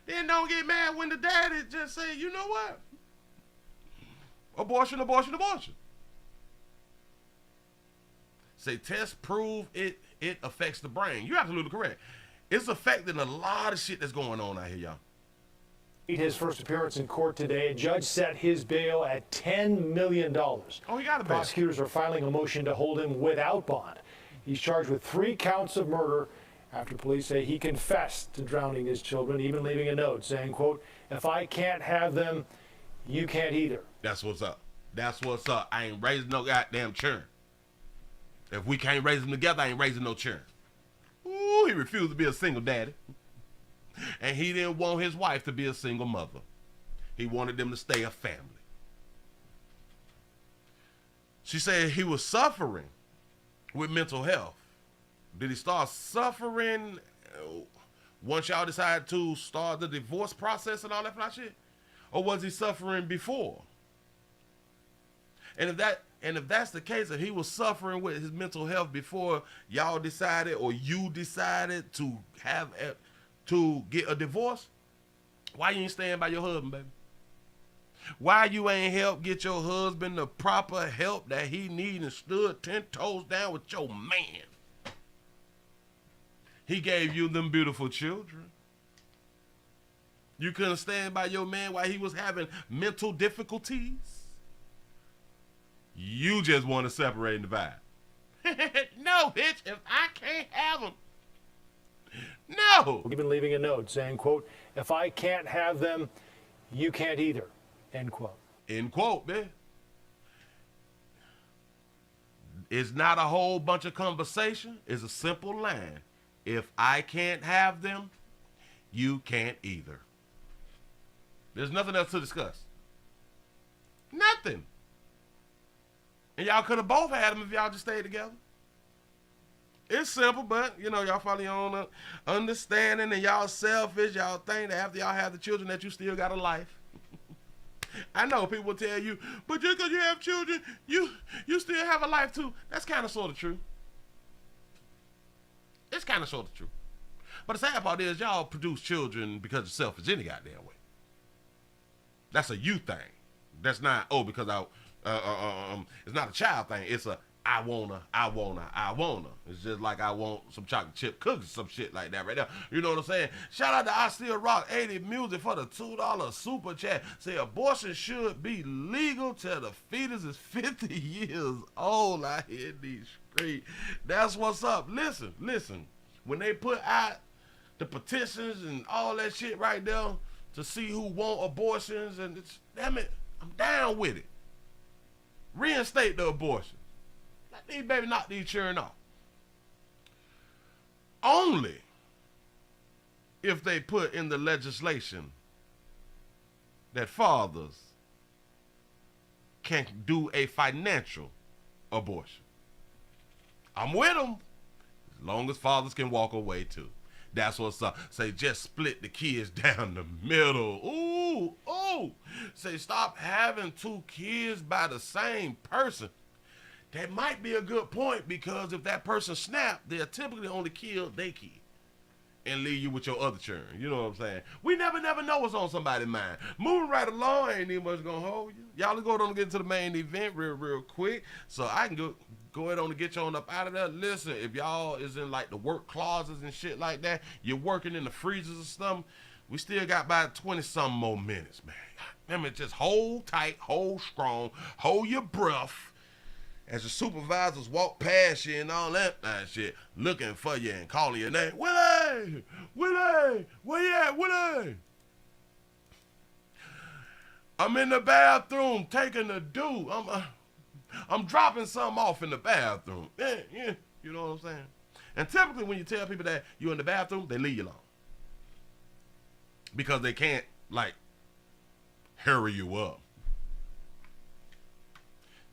Then don't get mad when the daddy just say, you know what? Abortion. Say tests prove it affects the brain. You're absolutely correct. It's affecting a lot of shit that's going on out here, y'all.
His first appearance in court today, a judge set his bail at $10 million.
Oh, he got a bail.
Prosecutors are filing a motion to hold him without bond. He's charged with 3 counts of murder after police say he confessed to drowning his children, even leaving a note saying, quote, if I can't have them, you can't either.
That's what's up. I ain't raising no goddamn children. If we can't raise them together, I ain't raising no children. Ooh, he refused to be a single daddy. And he didn't want his wife to be a single mother. He wanted them to stay a family. She said he was suffering with mental health. Did he start suffering once y'all decided to start the divorce process and all that fly shit? Or was he suffering before? And if that's the case, if he was suffering with his mental health before y'all decided or you decided to get a divorce, why you ain't staying by your husband, baby? Why you ain't help get your husband the proper help that he need and stood 10 toes down with your man? He gave you them beautiful children. You couldn't stand by your man while he was having mental difficulties. You just want to separate and divide. No, bitch, if I can't have them. No.
Even leaving a note saying, quote, if I can't have them, you can't either, end quote.
End quote, man. It's not a whole bunch of conversation. It's a simple line. If I can't have them, you can't either. There's nothing else to discuss. Nothing. And y'all could have both had them if y'all just stayed together. It's simple, but, y'all probably on understanding and y'all selfish. Y'all think that after y'all have the children that you still got a life. I know people will tell you, but just because you have children, you still have a life too. That's kind of sort of true. It's kind of sort of true. But the sad part is y'all produce children because you're selfish any goddamn way. That's a you thing. That's not, because it's not a child thing. It's a I wanna. It's just like I want some chocolate chip cookies, some shit like that right there. You know what I'm saying? Shout out to I Still Rock 80 Music for the $2 super chat. Say abortion should be legal till the fetus is 50 years old. I hear these straight. That's what's up. Listen. When they put out the petitions and all that shit right there to see who want abortions, and it's, damn it, I'm down with it. Reinstate the abortion. Let these baby knock these children off. Only if they put in the legislation that fathers can do a financial abortion. I'm with them, as long as fathers can walk away too. That's what's up. Say just split the kids down the middle. Ooh. Say stop having 2 kids by the same person. That might be a good point, because if that person snap, they'll typically only kill their kid and leave you with your other children. You know what I'm saying? We never know what's on somebody's mind. Moving right along, ain't even much gonna hold you. Y'all go on and get into the main event real quick, so I can go ahead on and get you on up out of there. Listen, if y'all is in like the work closets and shit like that, you're working in the freezers or something, we still got about 20-some more minutes, man. Remember, just hold tight, hold strong, hold your breath as the supervisors walk past you and all that shit, looking for you and calling your name. Willie, where you at, Willie? I'm in the bathroom taking a doo. I'm dropping something off in the bathroom. Yeah, you know what I'm saying? And typically when you tell people that you're in the bathroom, they leave you alone. Because they can't, like, hurry you up.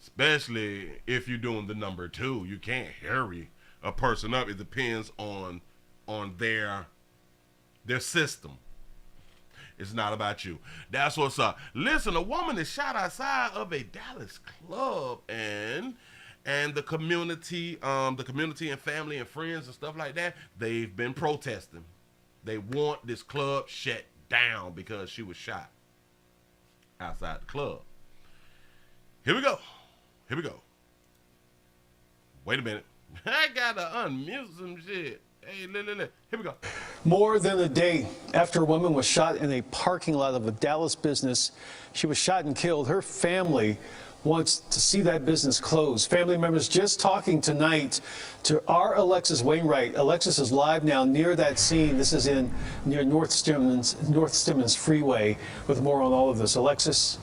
Especially if you're doing the number 2. You can't hurry a person up. It depends on their system. It's not about you. That's what's up. Listen, a woman is shot outside of a Dallas club, and the community and family and friends and stuff like that, they've been protesting. They want this club shut down because she was shot outside the club. Here we go. Wait a minute. I gotta unmute some shit. Hey, here we go.
More than a day after a woman was shot in a parking lot of a Dallas business, she was shot and killed. Her family wants to see that business close. Family members just talking tonight to our Alexis Wainwright. Alexis is live now near that scene. This is near North Stemmons Freeway with more on all of this. Alexis.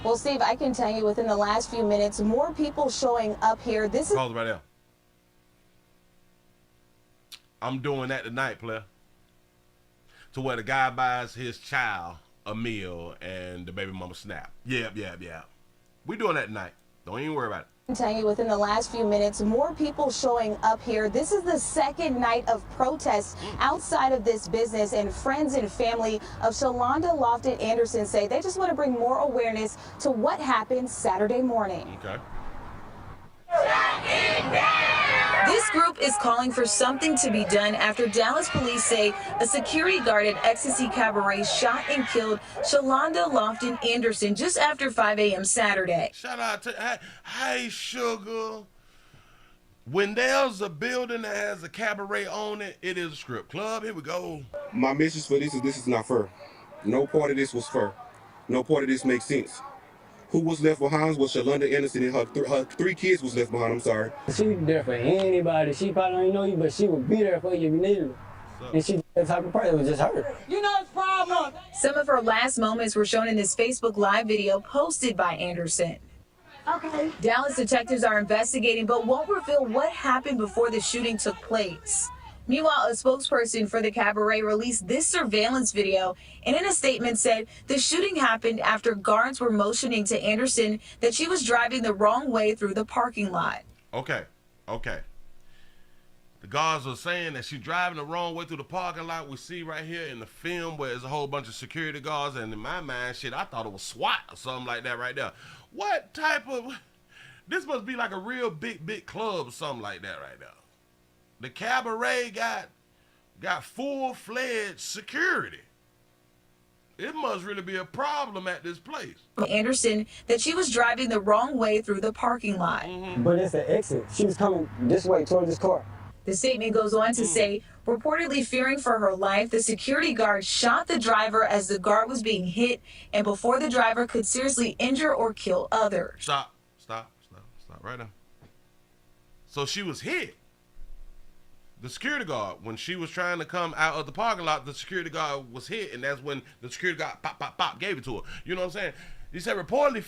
Well, Steve, I can tell you within the last few minutes, more people showing up here. This is
pause right there. I'm doing that tonight, player. To where the guy buys his child a meal and the baby mama snap. Yeah. We doing that tonight. Don't even worry about it.
I can tell you within the last few minutes, more people showing up here. This is the second night of protests outside of this business, and friends and family of Shalonda Lofton Anderson say they just want to bring more awareness to what happened Saturday morning.
Okay.
This group is calling for something to be done after Dallas police say a security guard at Ecstasy Cabaret shot and killed Shalonda Lofton Anderson just after 5 a.m. Saturday.
Shout out to, hey, sugar. When there's a building that has a cabaret on it, it is a strip club. Here we go.
My message for this is not fair. No part of this was fair. No part of this makes sense. Who was left behind was Shalonda Anderson, and her 3 kids was left behind. I'm sorry.
She was there for anybody. She probably don't know you, but she would be there for you if you needed her. And she's the type of person that was just her.
You know it's problem. Some of her last moments were shown in this Facebook Live video posted by Anderson. Okay. Dallas detectives are investigating, but won't reveal what happened before the shooting took place. Meanwhile, a spokesperson for the cabaret released this surveillance video and in a statement said the shooting happened after guards were motioning to Anderson that she was driving the wrong way through the parking lot.
Okay. The guards were saying that she's driving the wrong way through the parking lot. We see right here in the film where there's a whole bunch of security guards, and in my mind, shit, I thought it was SWAT or something like that right there. What type of... This must be like a real big club or something like that right there. The cabaret got full-fledged security. it must really be a problem at this place.
Anderson that she was driving the wrong way through the parking lot.
But it's an exit. She was coming this way toward this car.
The statement goes on to say, reportedly fearing for her life, the security guard shot the driver as the guard was being hit and before the driver could seriously injure or kill others.
Stop right now. So she was hit. The security guard, when she was trying to come out of the parking lot, the security guard was hit, and that's when the security guard pop gave it to her. You know what I'm saying? He said reportedly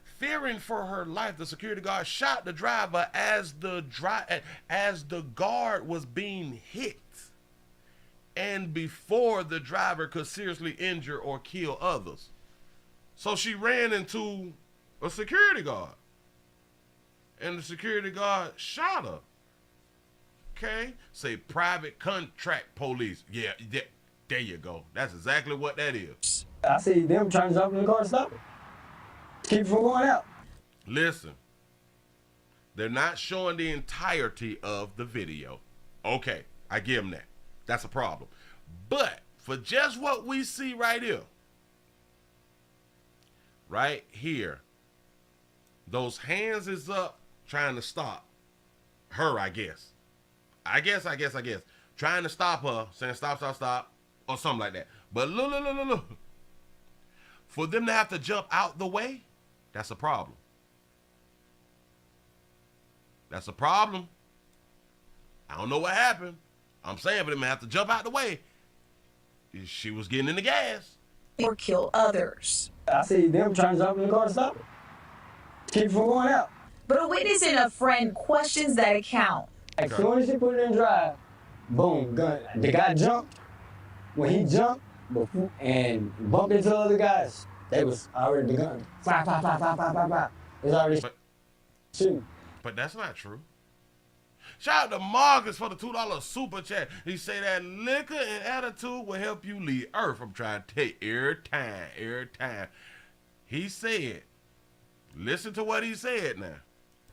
fearing for her life, the security guard shot the driver as the guard was being hit, and before the driver could seriously injure or kill others. So she ran into a security guard, and the security guard shot her. Okay, say private contract police. Yeah, there you go. That's exactly what that is.
I see them trying to jump in the car to stop it. Keep it from going out.
Listen, they're not showing the entirety of the video. Okay, I give them that. That's a problem. But for just what we see right here, those hands is up trying to stop her, I guess. Trying to stop her, saying stop, or something like that. But look. For them to have to jump out the way, that's a problem. That's a problem. I don't know what happened. I'm saying for them to have to jump out the way, she was getting in the gas.
Or kill others.
I see them trying to jump in the car to stop it. Keep it from going out.
But a witness and a friend questions that account.
As soon as she put it in drive, boom, gun. The guy jumped. When he jumped and bumped into other guys, they was already the gun. Fire. It's already shooting.
But that's not true. Shout out to Marcus for the $2 super chat. He say that liquor and attitude will help you leave Earth. I'm trying to take every time. He said, listen to what he said now.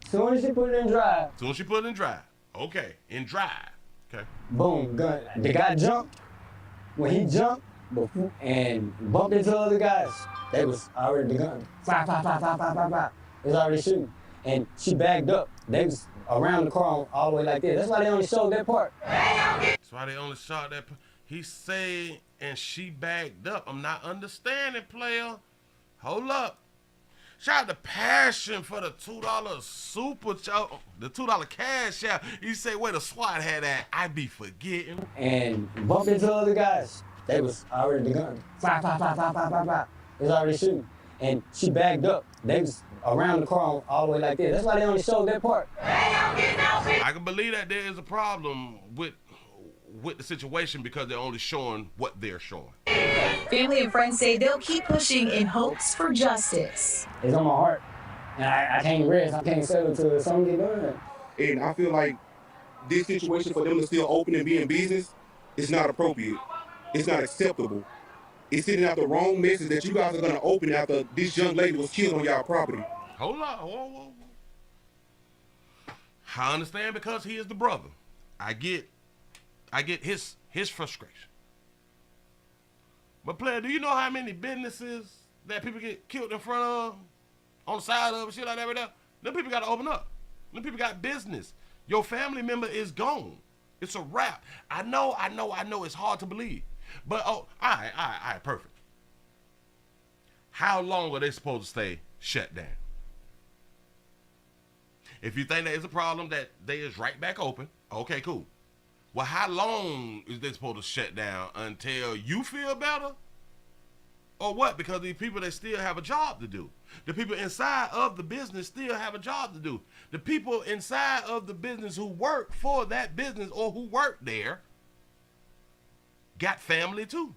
Soon as she put it in drive.
Okay, in drive. Okay.
Boom, gun. The guy jumped. When he jumped and bumped into other guys, they was already the gun. Fire. It's already shooting. And she backed up. They was around the car all the way like this. That's why they only showed that part.
That's why they only shot that part. He said, and she backed up. I'm not understanding, player. Hold up. Shout out to Passion for the $2 super chat, the $2 cash out. He said, where the SWAT had at, I be forgetting.
And bumped into other guys. They was already the gun. Fire. It's already shooting. And she backed up. They was around the car all the way like this. That's why they only showed that part.
I can believe that there is a problem with the situation because they're only showing what they're showing.
Family and friends say they'll keep pushing in hopes for justice.
It's on my heart. And I can't rest. I can't settle till something get done.
And I feel like this situation for them to still open and be in business is not appropriate. It's not acceptable. It's sending out the wrong message that you guys are going to open after this young lady was killed on y'all property.
Hold on. Whoa. I understand because he is the brother. I get his frustration. But player, do you know how many businesses that people get killed in front of, on the side of, shit like that right there? Them people got to open up. Them people got business. Your family member is gone. It's a wrap. I know it's hard to believe. But, all right, perfect. How long are they supposed to stay shut down? If you think that is a problem that they is right back open, okay, cool. Well, how long is they supposed to shut down until you feel better? Or what? Because these people, they still have a job to do. The people inside of the business still have a job to do. The people inside of the business who work for that business or who work there got family too.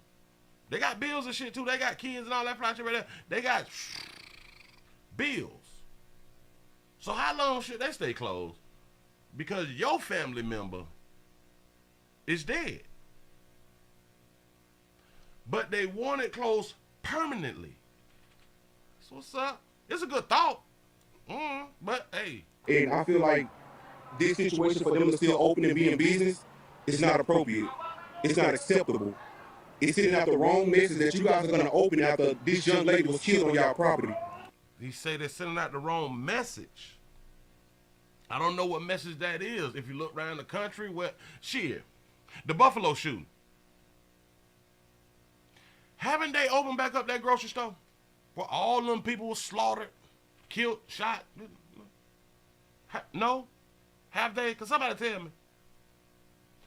They got bills and shit too. They got kids and all that shit right there. They got bills. So how long should they stay closed? Because your family member is dead. But they want it closed permanently. So what's up? It's a good thought. But hey.
And I feel like this situation for them to still open and be in business is not appropriate. It's not acceptable. It's sending out the wrong message that you guys are gonna open after this young lady was killed on y'all property.
He say they're sending out the wrong message. I don't know what message that is. If you look around the country, shit, the Buffalo shooting. Haven't they opened back up that grocery store where all them people were slaughtered, killed, shot? No? Have they? Because somebody tell me.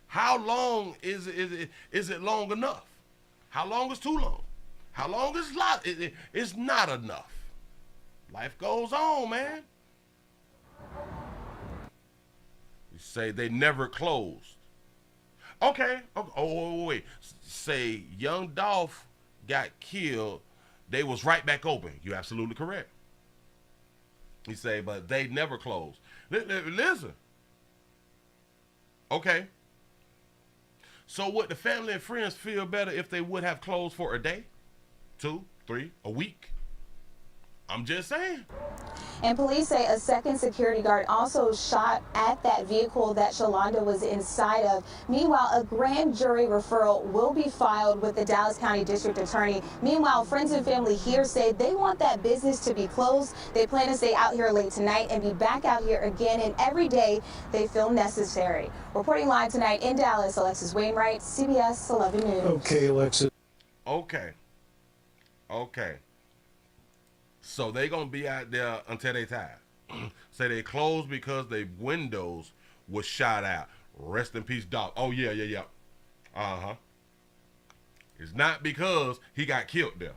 How long is it long enough? How long is too long? How long is it's not enough. Life goes on, man. You say they never closed. Okay. Oh, wait. Say young Dolph got killed, they was right back open. You're absolutely correct. He say, but they never closed. Listen. Okay. So would the family and friends feel better if they would have closed for a day, 2, 3, a week? I'm just saying.
And police say a second security guard also shot at that vehicle that Shalonda was inside of. Meanwhile, a grand jury referral will be filed with the Dallas County District Attorney. Meanwhile, friends and family here say they want that business to be closed. They plan to stay out here late tonight and be back out here again, and every day they feel necessary. Reporting live tonight in Dallas, Alexis Wainwright, CBS 11 News.
Okay, Alexis.
Okay. So they gonna be out there until they tired. Say they closed because their windows was shot out. Rest in peace, Doc. Oh yeah. It's not because he got killed there.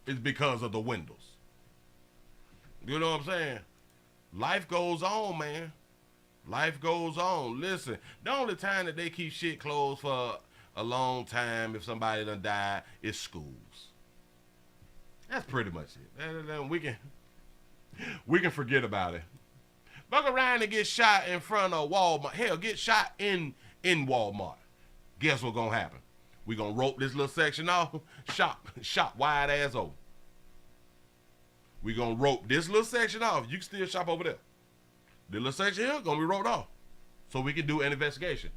It's because of the windows. You know what I'm saying? Life goes on, man. Life goes on. Listen, the only time that they keep shit closed for a long time, if somebody done died, is schools. That's pretty much it. We can forget about it. Fuck around and get shot in front of Walmart. Hell, get shot in Walmart. Guess what's gonna happen? We gonna rope this little section off. Shop wide ass open. We gonna rope this little section off. You can still shop over there. The little section here gonna be roped off, so we can do an investigation.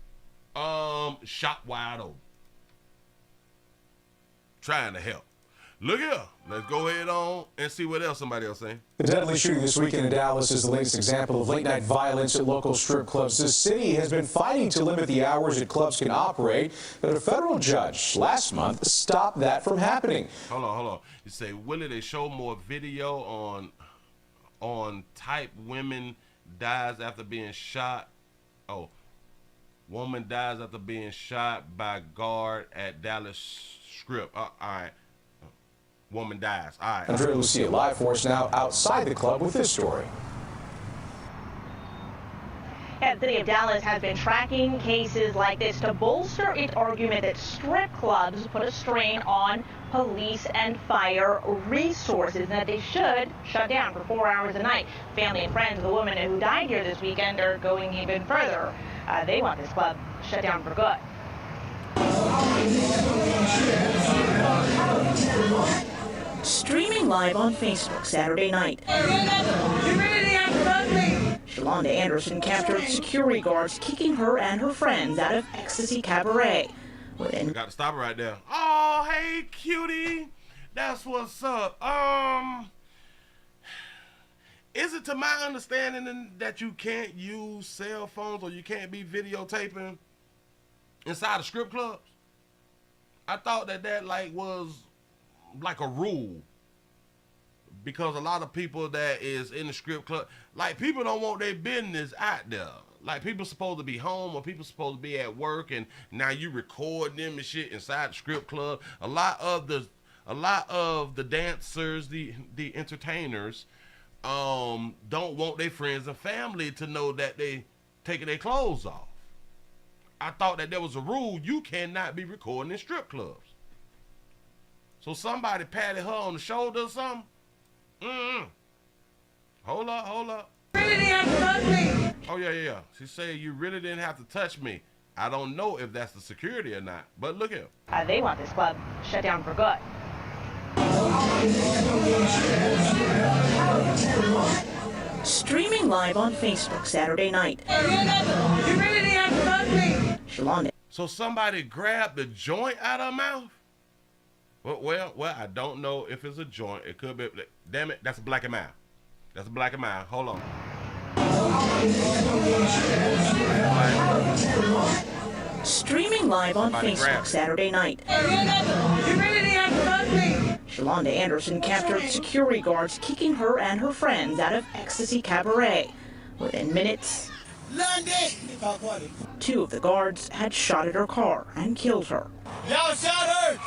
Shop wide open. Trying to help. Look here. Let's go ahead on and see what else somebody else saying.
The deadly shooting this weekend in Dallas is the latest example of late-night violence at local strip clubs. The city has been fighting to limit the hours that clubs can operate, but a federal judge last month stopped that from happening.
Hold on. You say, Willie, they show more video on type women dies after being shot. Oh, woman dies after being shot by guard at Dallas Strip. All right. Woman dies. All right.
Andrea Lucia live for us now outside the club with this story.
The city of Dallas has been tracking cases like this to bolster its argument that strip clubs put a strain on police and fire resources and that they should shut down for 4 hours a night. Family and friends of the woman who died here this weekend are going even further. They want this club shut down for good. Streaming live on Facebook Saturday night. Shalonda Anderson captured security guards kicking her and her friends out of Ecstasy Cabaret.
Got to stop it right there. Oh, hey, cutie. That's what's up. Is it to my understanding that you can't use cell phones or you can't be videotaping inside of strip clubs? I thought that was like a rule, because a lot of people that is in the strip club, like, people don't want their business out there. Like, people supposed to be home or people supposed to be at work, and now you record them and shit inside the strip club. A lot of the dancers, the entertainers, don't want their friends and family to know that they taking their clothes off. I thought that there was a rule you cannot be recording in strip clubs. So somebody patted her on the shoulder or something? Hold up. You really didn't have to touch me. Oh, yeah. She said you really didn't have to touch me. I don't know if that's the security or not, but look here.
They want this club shut down for good. Streaming live on Facebook Saturday night. You really didn't have to touch me. Shalonda.
So somebody grabbed the joint out of her mouth? Well, I don't know if it's a joint. It could be. Damn it, that's a black and mild. That's a black and mild. Hold on.
Streaming live on Facebook Saturday night. Shalonda Anderson captured security guards kicking her and her friends out of Ecstasy Cabaret. Within minutes, 2 of the guards had shot at her car and killed her.
Y'all shot her!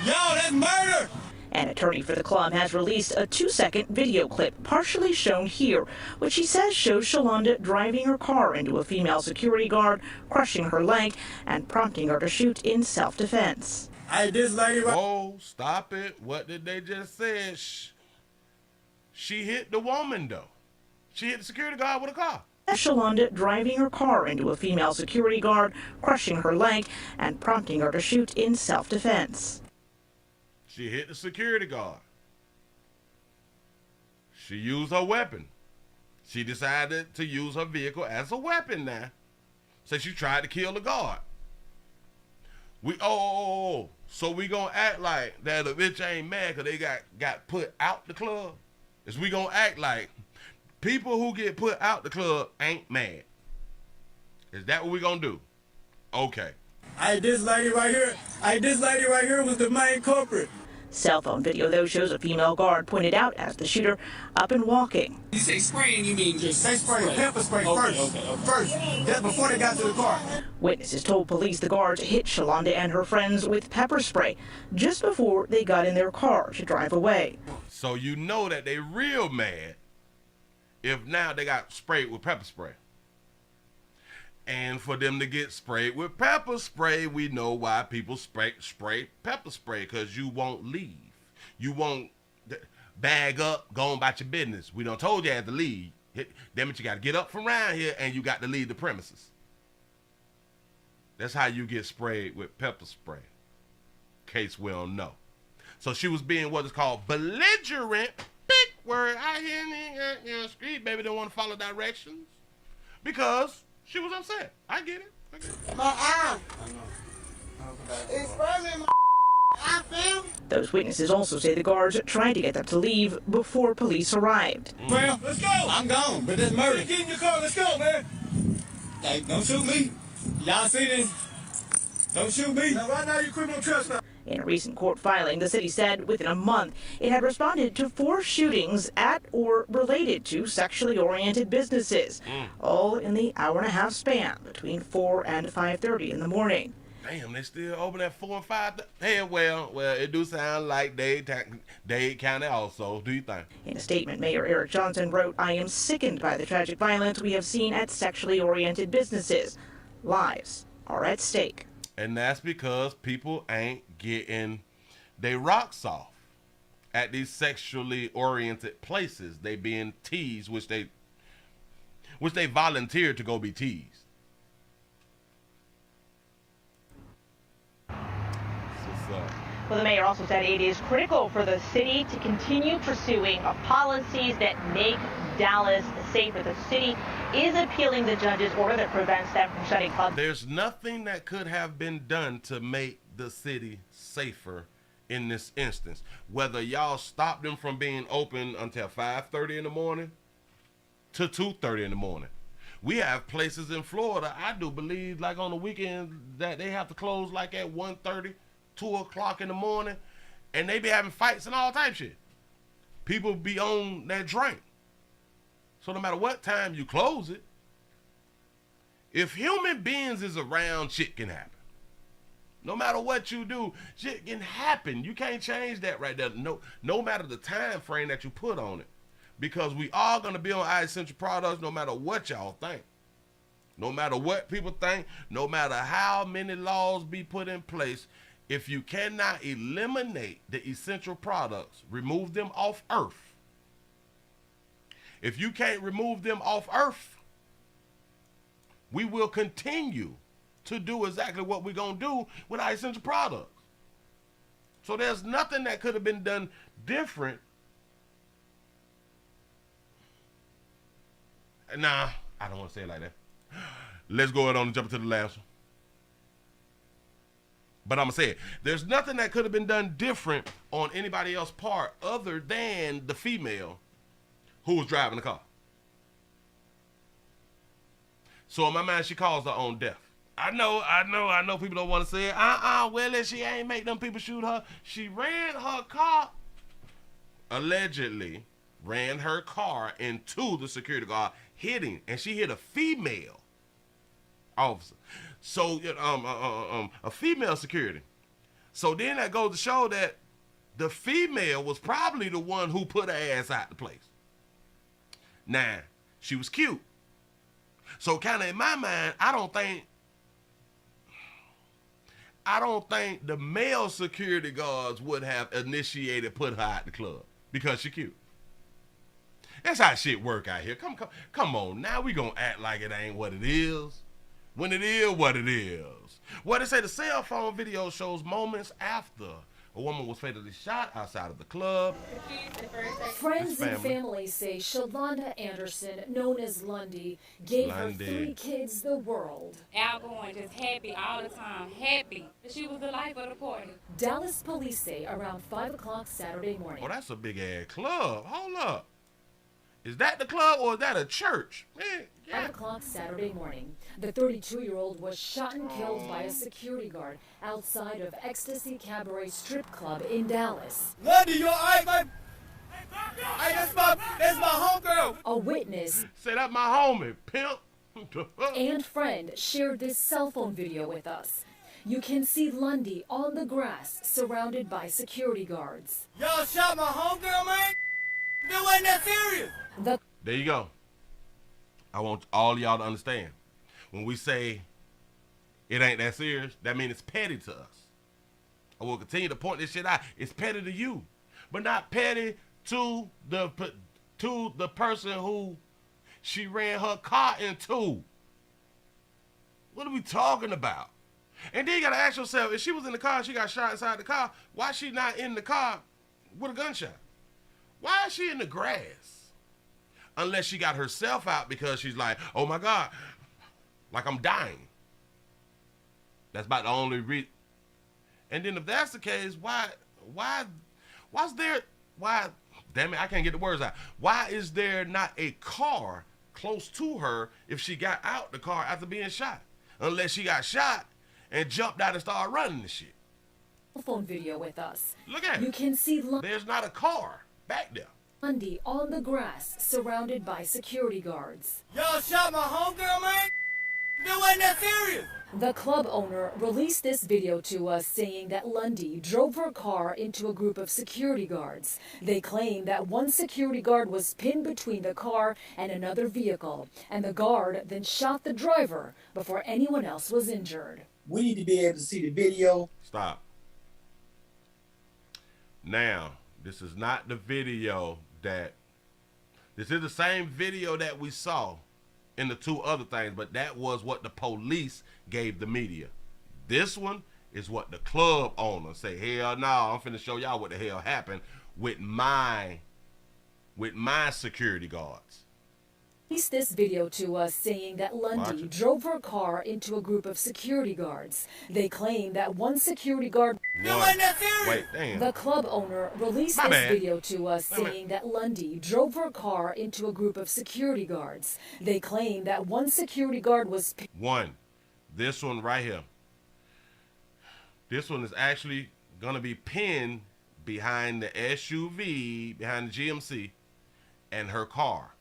Y'all, that's murder!
An attorney for the club has released a 2-second video clip partially shown here, which he says shows Shalonda driving her car into a female security guard, crushing her leg, and prompting her to shoot in self-defense.
Hey, this lady...
Whoa, stop it. What did they just say? She hit the woman, though. She hit the security guard with a car.
Shalonda driving her car into a female security guard, crushing her leg, and prompting her to shoot in self-defense.
She hit the security guard. She used her weapon. She decided to use her vehicle as a weapon now. So she tried to kill the guard. So we gonna act like that the bitch ain't mad because they got put out the club? Is we gonna act like people who get put out the club ain't mad? Is that what we gonna do? Okay.
Hey, this lady right here was the main culprit.
Cell phone video, though, shows a female guard pointed out as the shooter up and walking.
You say spraying, you mean just say spray, pepper spray first. First, just before they got to the car.
Witnesses told police the guards hit Shalonda and her friends with pepper spray just before they got in their car to drive away.
So you know that they real mad if now they got sprayed with pepper spray. And for them to get sprayed with pepper spray, we know why people spray pepper spray, because you won't leave. You won't bag up, go on about your business. We done told you had to leave. Damn it, you got to get up from around here and you got to leave the premises. That's how you get sprayed with pepper spray. In case we don't know. So she was being what is called belligerent. Big word out here in the street. Baby don't want to follow directions. Because she was upset. I get it.
My arm. It's burning my eye, fam.
Those witnesses also say the guards tried to get them to leave before police arrived.
Well, let's go. I'm gone, but this murder. Get in your car. Let's go, man. Hey, don't shoot me. Y'all see this? Don't shoot me. Now, right now, you criminal trespass.
In a recent court filing, the city said within a month it had responded to 4 shootings at or related to sexually oriented businesses, all in the hour-and-a-half span between 4 and 5:30 in the morning.
Damn, they still open at 4 and 5. Hey, well, it do sound like Dade County also. Do you think?
In a statement, Mayor Eric Johnson wrote, "I am sickened by the tragic violence we have seen at sexually oriented businesses. Lives are at stake."
And that's because people ain't getting their rocks off at these sexually oriented places. They being teased, which they volunteered to go be teased.
Well, the mayor also said it is critical for the city to continue pursuing policies that make Dallas safer. The city is appealing the judge's order that prevents them from shutting clubs.
There's nothing that could have been done to make the city safer in this instance. Whether y'all stop them from being open until 5:30 in the morning to 2:30 in the morning. We have places in Florida, I do believe, like on the weekend, that they have to close like at 1:30, 2 o'clock in the morning, and they be having fights and all type of shit. People be on that drink. So no matter what time you close it, if human beings is around, shit can happen. No matter what you do, shit can happen. You can't change that right there. No matter the time frame that you put on it. Because we all gonna be on our essential products no matter what y'all think. No matter what people think, no matter how many laws be put in place, if you cannot eliminate the essential products, remove them off earth. If you can't remove them off earth, we will continue to do exactly what we're going to do with our essential products. So there's nothing that could have been done different. Nah, I don't want to say it like that. Let's go ahead on and jump into the last one. But I'm going to say it. There's nothing that could have been done different on anybody else's part other than the female who was driving the car. So in my mind, she caused her own death. I know people don't want to say it. Willie, she ain't make them people shoot her. She ran her car, allegedly ran her car into the security guard, hitting, and she hit a female officer. So, a female security. So then that goes to show that the female was probably the one who put her ass out the place. Now, she was cute. So kind of in my mind, I don't think the male security guards would have initiated put her out the club because she cute. That's how shit work out here. Come on. Now we gonna act like it ain't what it is. When it is what it is. What they say, the cell phone video shows moments after a woman was fatally shot outside of the club.
Friends and family say Shalonda Anderson, known as Lundy, gave her 3 kids the world.
Outgoing, just happy all the time, happy. She was the life of the party.
Dallas police say around 5 o'clock Saturday morning.
Oh, that's a big ass club. Hold up. Is that the club or is that a church? Man, yeah.
5 o'clock Saturday morning, the 32-year-old was shot and killed by a security guard outside of Ecstasy Cabaret Strip Club in Dallas.
Lundy, you alright, man? Hey, that's my homegirl.
A witness
say that my homie, pimp.
and friend shared this cell phone video with us. You can see Lundy on the grass surrounded by security guards.
Y'all shot my homegirl, man? That wasn't that serious.
There you go. I want all y'all to understand. When we say it ain't that serious, that means it's petty to us. I will continue to point this shit out. It's petty to you, but not petty to the person who she ran her car into. What are we talking about? And then you gotta ask yourself, if she was in the car and she got shot inside the car, why is she not in the car with a gunshot? Why is she in the grass? Unless she got herself out because she's like, oh my God, like I'm dying. That's about the only reason. And then if that's the case, damn it, I can't get the words out. Why is there not a car close to her if she got out the car after being shot? Unless she got shot and jumped out and started running the shit.
Phone video with us.
Look at it.
You can see
there's not a car back there.
Lundy on the grass surrounded by security guards.
Y'all shot my homegirl, man? That wasn't that serious.
The club owner released this video to us saying that Lundy drove her car into a group of security guards. They claim that one security guard was pinned between the car and another vehicle, and the guard then shot the driver before anyone else was injured.
We need to be able to see the video.
Stop. Now, this is not the video this is the same video that we saw in the 2 other things, but that was what the police gave the media. This one is what the club owner say, hell no, I'm finna show y'all what the hell happened with my security guards.
Released this video to us saying that Lundy drove her car into a group of security guards. They claim that one security guard...
Wait, damn.
The club owner released this video to us saying that Lundy drove her car into a group of security guards. They claim that one security guard was...
This one right here. This one is actually going to be pinned behind the SUV, behind the GMC, and her car.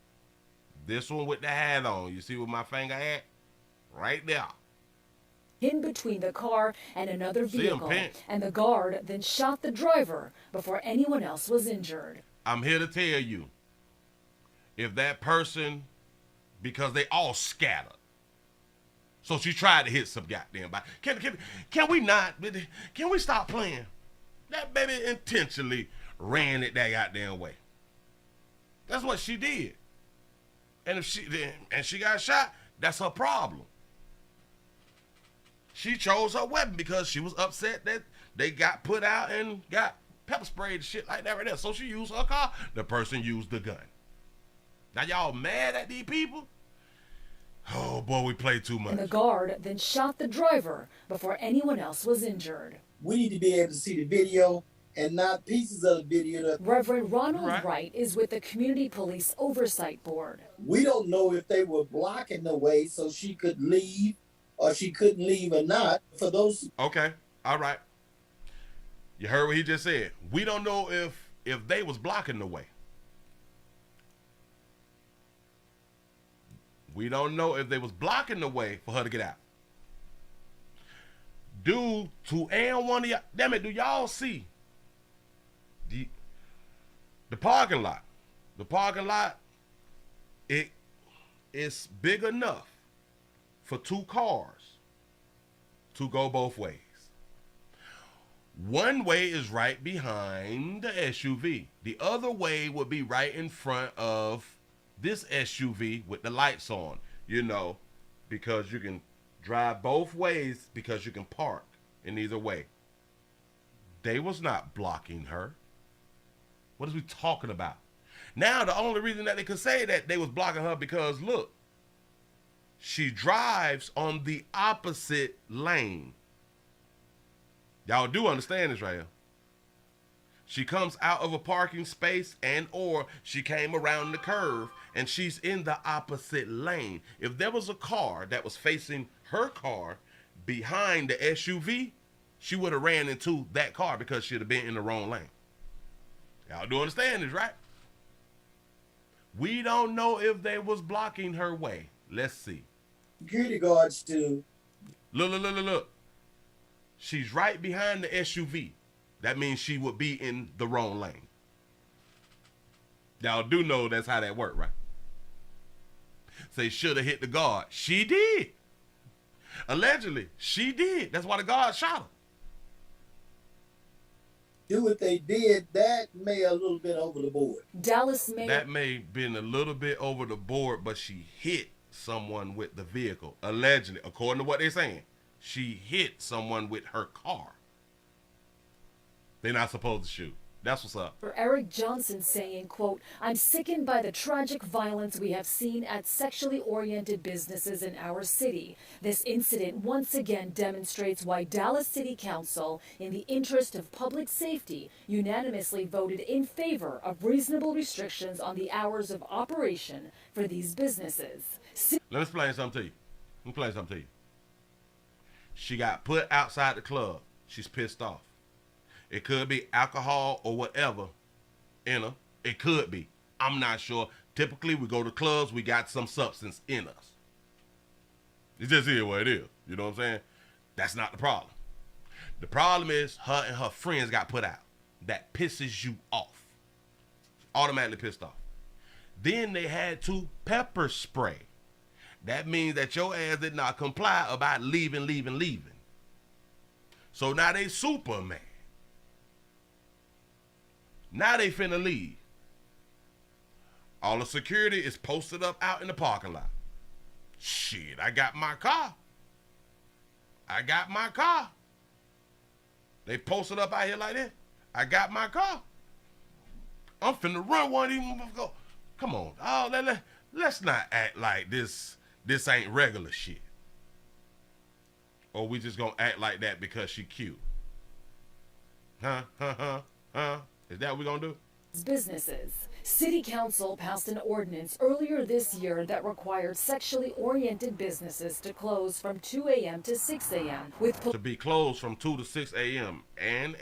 This one with the hat on. You see where my finger at? Right there.
In between the car and another vehicle, and the guard then shot the driver before anyone else was injured.
I'm here to tell you, if that person, because they all scattered, so she tried to hit some goddamn body. Can we stop playing? That baby intentionally ran it that goddamn way. That's what she did. And if she got shot, that's her problem. She chose her weapon because she was upset that they got put out and got pepper sprayed and shit like that right there. So she used her car. The person used the gun. Now y'all mad at these people? Oh boy, we played too much.
And the guard then shot the driver before anyone else was injured.
We need to be able to see the video and not pieces of the video.
Reverend Ronald Wright is with the Community Police Oversight Board.
We don't know if they were blocking the way so she could leave or she couldn't leave or not. For those.
Okay, all right. You heard what he just said. We don't know if they was blocking the way. We don't know if they was blocking the way for her to get out. Do to and one of y'all, damn it, do y'all see the parking lot? The parking lot, it's big enough for two cars to go both ways. One way is right behind the SUV. The other way would be right in front of this SUV with the lights on, you know, because you can drive both ways because you can park in either way. They was not blocking her. What is we talking about? Now, the only reason that they could say that they was blocking her because, look, she drives on the opposite lane. Y'all do understand this right here. She comes out of a parking space and or she came around the curve and she's in the opposite lane. If there was a car that was facing her car behind the SUV, she would have ran into that car because she'd have been in the wrong lane. Y'all do understand this, right? We don't know if they was blocking her way. Let's see.
Security guards too.
Look. She's right behind the SUV. That means she would be in the wrong lane. Y'all do know that's how that worked, right? Say should have hit the guard. She did. Allegedly, she did. That's why the guard shot her.
Do what they did, that may a little bit over the board.
Dallas Mayor.
That may have been a little bit over the board, but she hit someone with the vehicle. Allegedly, according to what they're saying, she hit someone with her car. They're not supposed to shoot. That's what's up.
For Eric Johnson saying, quote, "I'm sickened by the tragic violence we have seen at sexually oriented businesses in our city. This incident once again demonstrates why Dallas City Council, in the interest of public safety, unanimously voted in favor of reasonable restrictions on the hours of operation for these businesses."
Let me explain something to you. She got put outside the club. She's pissed off. It could be alcohol or whatever in her. It could be. I'm not sure. Typically, we go to clubs, we got some substance in us. It's just here what it is. You know what I'm saying? That's not the problem. The problem is her and her friends got put out. That pisses you off. Automatically pissed off. Then they had to pepper spray. That means that your ass did not comply about leaving. So now they Superman. Now they finna leave. All the security is posted up out in the parking lot. Shit, I got my car. They posted up out here like that. I got my car. I'm finna run one even go. Come on. Oh, let's not act like this ain't regular shit. Or we just gonna act like that because she cute. Huh? Is that what we gonna do?
Businesses. City Council passed an ordinance earlier this year that required sexually oriented businesses to close from 2 a.m. to 6 a.m.
To be closed from 2 to 6 a.m. And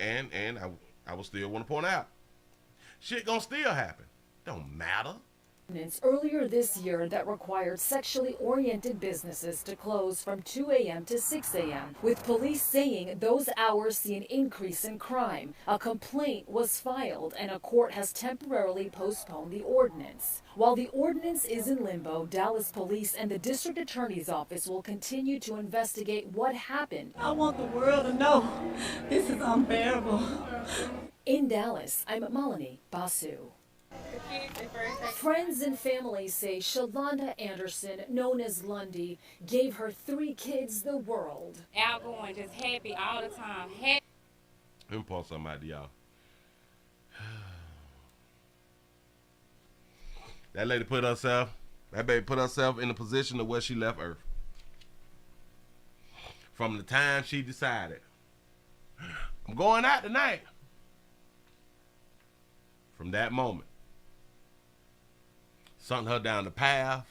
I will still want to point out, shit gonna still happen. Don't matter.
Earlier this year that required sexually oriented businesses to close from 2 a.m. to 6 a.m., with police saying those hours see an increase in crime. A complaint was filed and a court has temporarily postponed the ordinance. While the ordinance is in limbo, Dallas police and the district attorney's office will continue to investigate what happened.
I want the world to know this is unbearable.
In Dallas, I'm Malini Basu. Friends and family say Shalonda Anderson, known as Lundy, gave her 3 kids the world.
Outgoing, just happy all the time. Happy.
Let me pull something out to y'all. That lady put herself That baby put herself in the position of where she left Earth. From the time she decided, I'm going out tonight. From that moment, sent her down the path.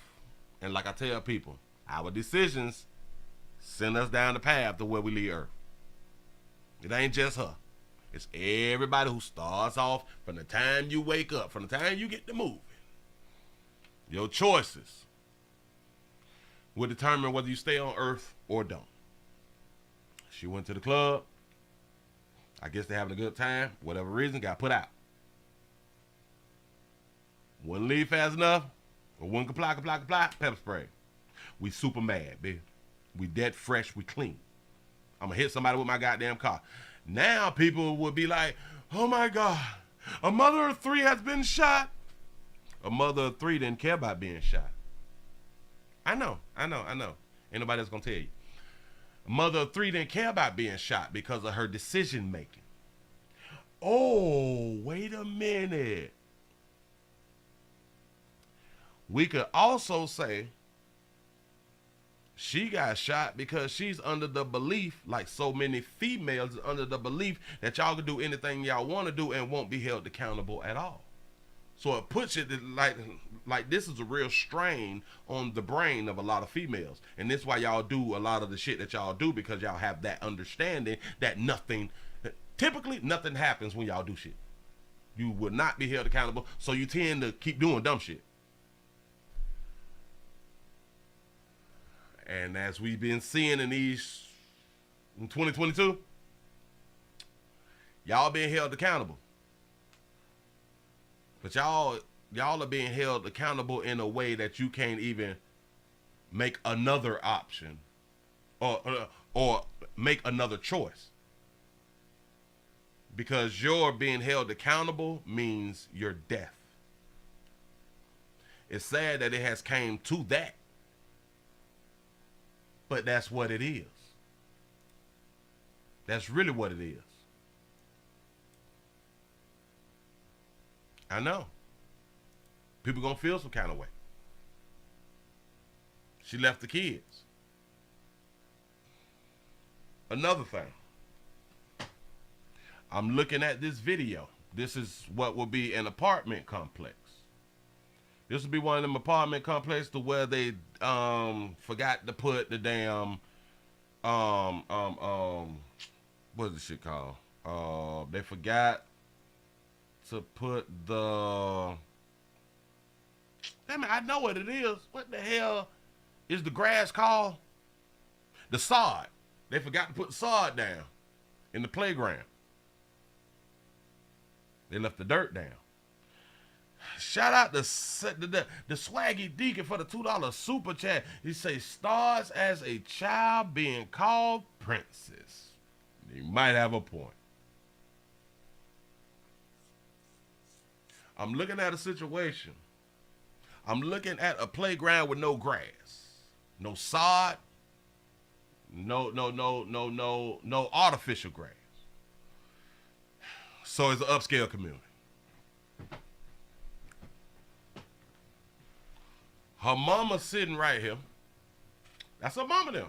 And like I tell people, our decisions send us down the path to where we leave Earth. It ain't just her. It's everybody who starts off from the time you wake up, from the time you get to moving. Your choices will determine whether you stay on Earth or don't. She went to the club. I guess they're having a good time. Whatever reason, got put out. Wouldn't leave fast enough. Or wouldn't comply, pepper spray. We super mad, baby. We dead fresh, we clean. I'm going to hit somebody with my goddamn car. Now people would be like, oh my God, a mother of 3 has been shot. A mother of 3 didn't care about being shot. I know. Ain't nobody else going to tell you. A mother of 3 didn't care about being shot because of her decision making. Oh, wait a minute. We could also say she got shot because she's under the belief, like so many females, under the belief that y'all can do anything y'all want to do and won't be held accountable at all. So it puts it like this is a real strain on the brain of a lot of females. And that's why y'all do a lot of the shit that y'all do, because y'all have that understanding that typically nothing happens when y'all do shit. You will not be held accountable, so you tend to keep doing dumb shit. And as we've been seeing in 2022, y'all being held accountable. But y'all are being held accountable in a way that you can't even make another option or make another choice. Because your being held accountable means your death. It's sad that it has came to that. But that's what it is. That's really what it is. I know. People gonna feel some kind of way. She left the kids. Another thing. I'm looking at this video. This is what will be an apartment complex. This will be one of them apartment complexes to where they forgot to put the damn what is this shit called? They forgot to put the, damn it, I know what it is. What the hell is the grass called? The sod. They forgot to put the sod down in the playground. They left the dirt down. Shout out to the swaggy deacon for the $2 super chat. He says, stars as a child being called princess. He might have a point. I'm looking at a situation. I'm looking at a playground with no grass, no sod, no artificial grass. So it's an upscale community. Her mama sitting right here. That's her mama there.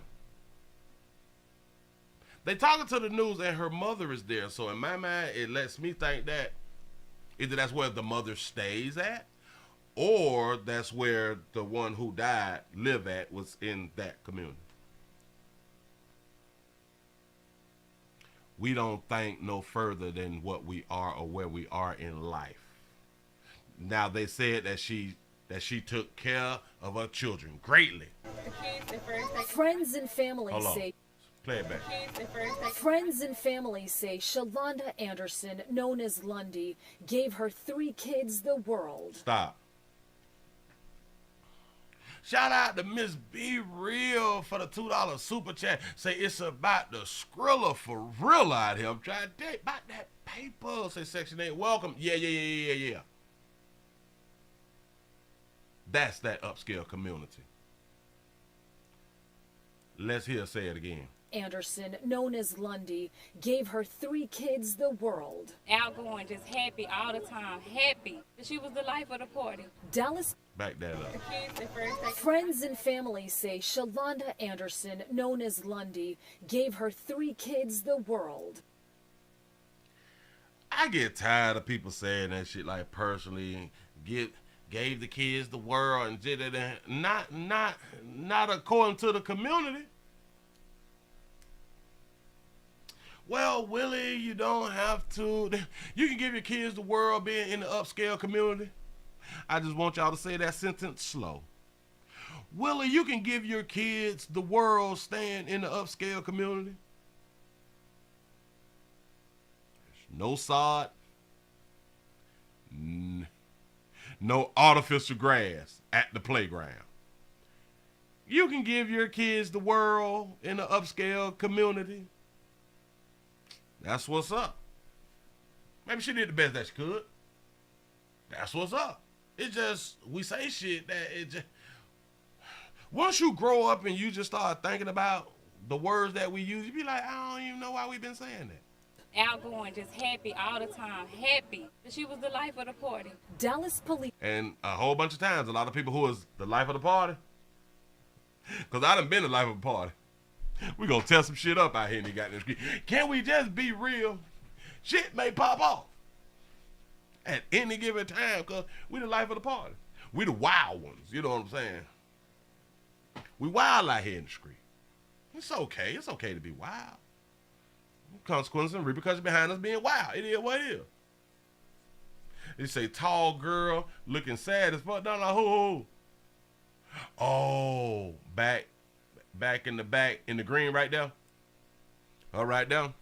They talking to the news and her mother is there. So in my mind, it lets me think that either that's where the mother stays at, or that's where the one who died live at, was in that community. We don't think no further than what we are or where we are in life. Now they said that she took care of her children greatly.
Friends and family say.
Play it back.
Friends and family say Shalonda Anderson, known as Lundy, gave her 3 kids the world.
Stop. Shout out to Miss Be Real for the $2 super chat. Say it's about the Skrilla for real out here. I'm trying to date about that paper. Say Section 8, welcome. Yeah. That's that upscale community. Let's hear her say it again.
Anderson, known as Lundy, gave her 3 kids the world.
Outgoing, just happy all the time, happy. She was the life of the party.
Dallas.
Back that up.
Friends and family say Shalonda Anderson, known as Lundy, gave her 3 kids the world.
I get tired of people saying that shit like personally, gave the kids the world and did it, not according to the community. Well, Willie, you don't have to. You can give your kids the world being in the upscale community. I just want y'all to say that sentence slow. Willie, you can give your kids the world staying in the upscale community. There's no sod. No artificial grass at the playground. You can give your kids the world in the upscale community. That's what's up. Maybe she did the best that she could. That's what's up. It's just, we say shit that it just, once you grow up and you just start thinking about the words that we use, you be like, I don't even know why we've been saying that.
Outgoing, just happy all the time, happy. She was the life of the party.
Dallas police.
And a whole bunch of times, a lot of people who was the life of the party, because I done been the life of the party. We gonna tear some shit up out here in the goddamn street. Can we just be real? Shit may pop off at any given time because we the life of the party. We the wild ones, you know what I'm saying? We wild out here in the street. It's okay. It's okay to be wild. Consequences and repercussions behind us being wild. It is what it is. They say tall girl looking sad as fuck. No, who? Oh, back in the back in the green right there. All right there.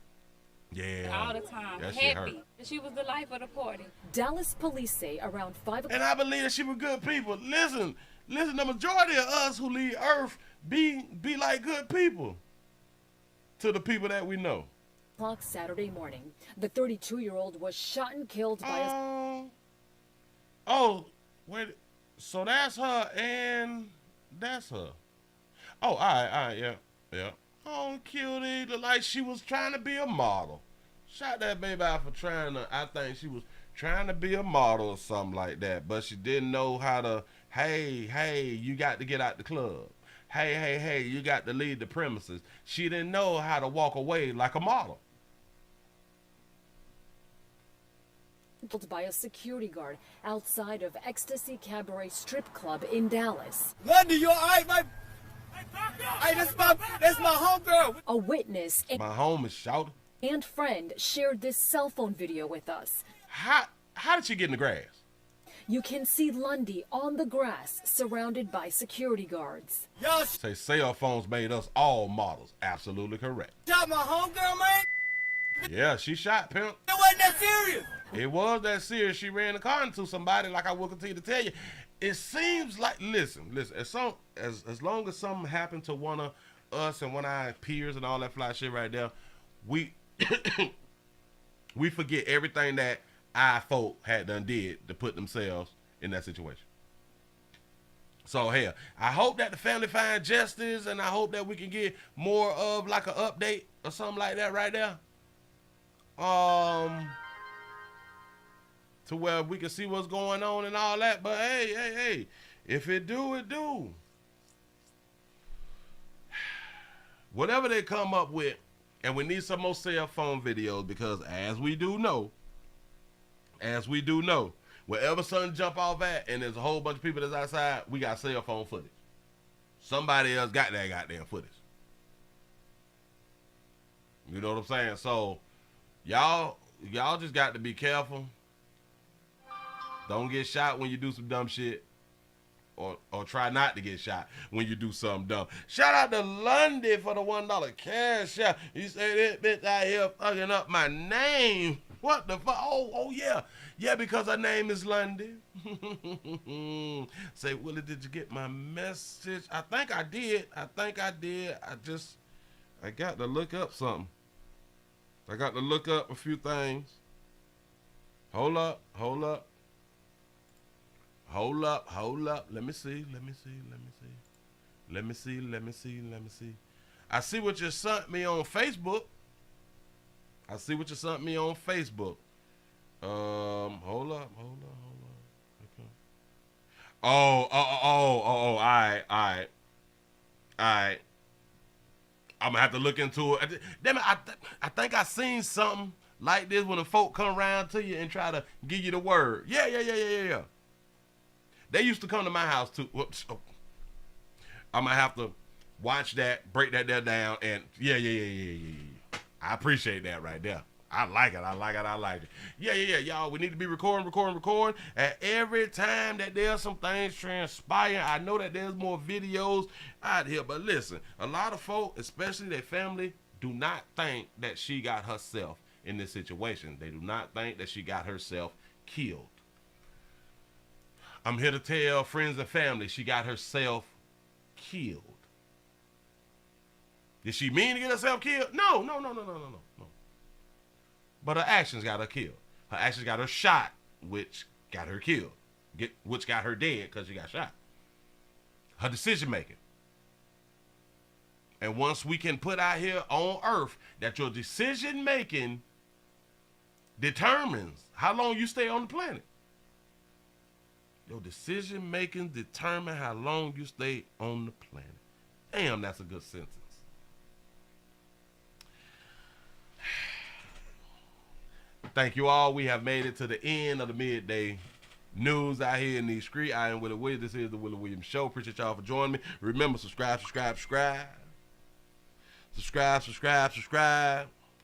Yeah.
All the time. Happy. She was the life of the party.
Dallas police say around 5 o'clock.
And I believe that she was good people. Listen, the majority of us who leave Earth be like good people to the people that we know.
Saturday morning, the 32-year-old was shot and killed by a...
Oh, wait. So that's her and that's her. Oh, all right, yeah. Oh, cutie, look like she was trying to be a model. Shot that baby out for I think she was trying to be a model or something like that, but she didn't know how to, hey, you got to get out the club. Hey, you got to leave the premises. She didn't know how to walk away like a model.
By a security guard outside of Ecstasy Cabaret Strip Club in Dallas.
Lundy, you all right, my... Hey, that's my homegirl.
A witness
my home is shouting.
And friend shared this cell phone video with us.
How did she get in the grass?
You can see Lundy on the grass surrounded by security guards.
Y'all
say cell phones made us all models. Absolutely correct.
Shot my homegirl, man?
Yeah, she shot, pimp.
It wasn't that serious.
It was that serious. She ran the car into somebody, like I will continue to tell you. It seems like, listen, as long as something happened to one of us and one of our peers and all that fly shit right there, we we forget everything that our folk had done did to put themselves in that situation. So hell, I hope that the family find justice, and I hope that we can get more of like an update or something like that right there. To where we can see what's going on and all that. But hey, if it do, it do. Whatever they come up with, and we need some more cell phone videos, because as we do know, wherever something jump off at and there's a whole bunch of people that's outside, we got cell phone footage. Somebody else got that goddamn footage. You know what I'm saying? So y'all just got to be careful. Don't get shot when you do some dumb shit. Or try not to get shot when you do something dumb. Shout out to Lundy for the $1 cash out. You say that bitch out here fucking up my name. What the fuck? Oh yeah. Yeah, because her name is Lundy. Say, Willie, did you get my message? I think I did. I got to look up something. I got to look up a few things. Hold up. Let me see. I see what you sent me on Facebook. Okay. Hold up. Okay. Oh, all right. I'm gonna have to look into it. Damn it, I think I seen something like this when the folk come around to you and try to give you the word. Yeah. They used to come to my house too. Whoops. Oh. I'm gonna have to watch that, break that there down, and yeah. I appreciate that right there. I like it. Yeah, y'all. We need to be recording. And every time that there's some things transpiring, I know that there's more videos out here. But listen, a lot of folk, especially their family, do not think that she got herself in this situation. They do not think that she got herself killed. I'm here to tell friends and family she got herself killed. Did she mean to get herself killed? No. But her actions got her killed. Her actions got her shot, which got her killed. Which got her dead because she got shot. Her decision making. And once we can put out here on earth that your decision making determines how long you stay on the planet. Your decision making determine how long you stay on the planet. Damn, that's a good sentence. Thank you all. We have made it to the end of the midday news out here in these streets. I am Willie Williams. This is the Willie Williams Show. Appreciate y'all for joining me. Remember, subscribe.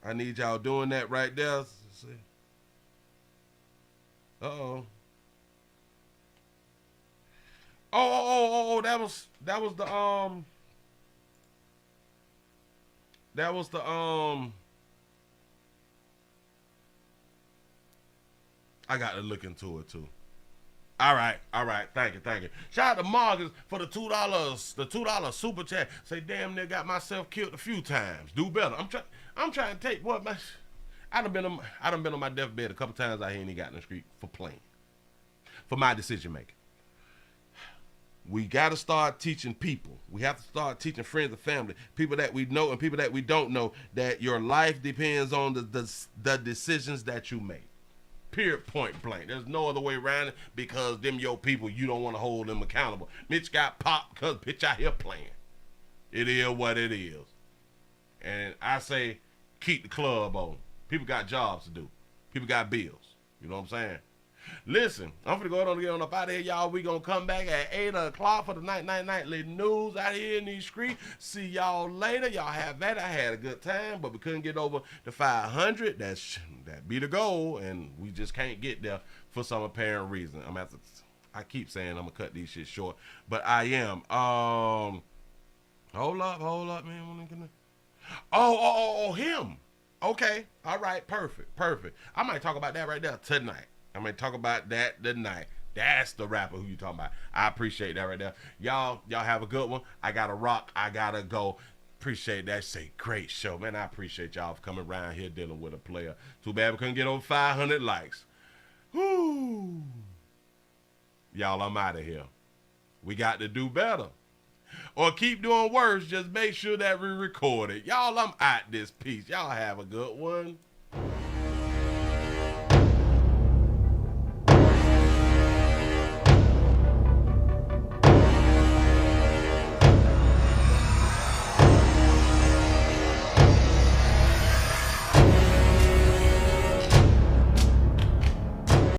I need y'all doing that right there. Let's see. Uh-oh. Oh, that was the I got to look into it too. All right. Thank you. Shout out to Marcus for the $2 super chat. Say, damn, they got myself killed a few times. Do better. I'm trying to take what my. I done been on my deathbed a couple times out here and he got in the street for playing. For my decision making. We got to start teaching people. We have to start teaching friends and family, people that we know and people that we don't know, that your life depends on the decisions that you make. Period, point blank. There's no other way around it because them your people, you don't want to hold them accountable. Mitch got popped because bitch out here playing. It is what it is. And I say keep the club on. People got jobs to do. People got bills. You know what I'm saying? Listen, I'm finna go on and get on up out of here, y'all. We gonna come back at 8 o'clock for the nightly news out here in these streets. See y'all later. Y'all have that. I had a good time, but we couldn't get over the 500. That be the goal, and we just can't get there for some apparent reason. I keep saying I'm gonna cut these shit short, but I am. Hold up, man. Oh, him. Okay, all right, perfect. I might talk about that right there tonight. I'm going to talk about that tonight. That's the rapper who you talking about. I appreciate that right there. Y'all have a good one. I got to rock. I got to go. Appreciate that. Say, great show, man. I appreciate y'all for coming around here dealing with a player. Too bad we couldn't get over 500 likes. Whoo. Y'all, I'm out of here. We got to do better. Or keep doing worse. Just make sure that we record it. Y'all, I'm out this piece. Y'all have a good one.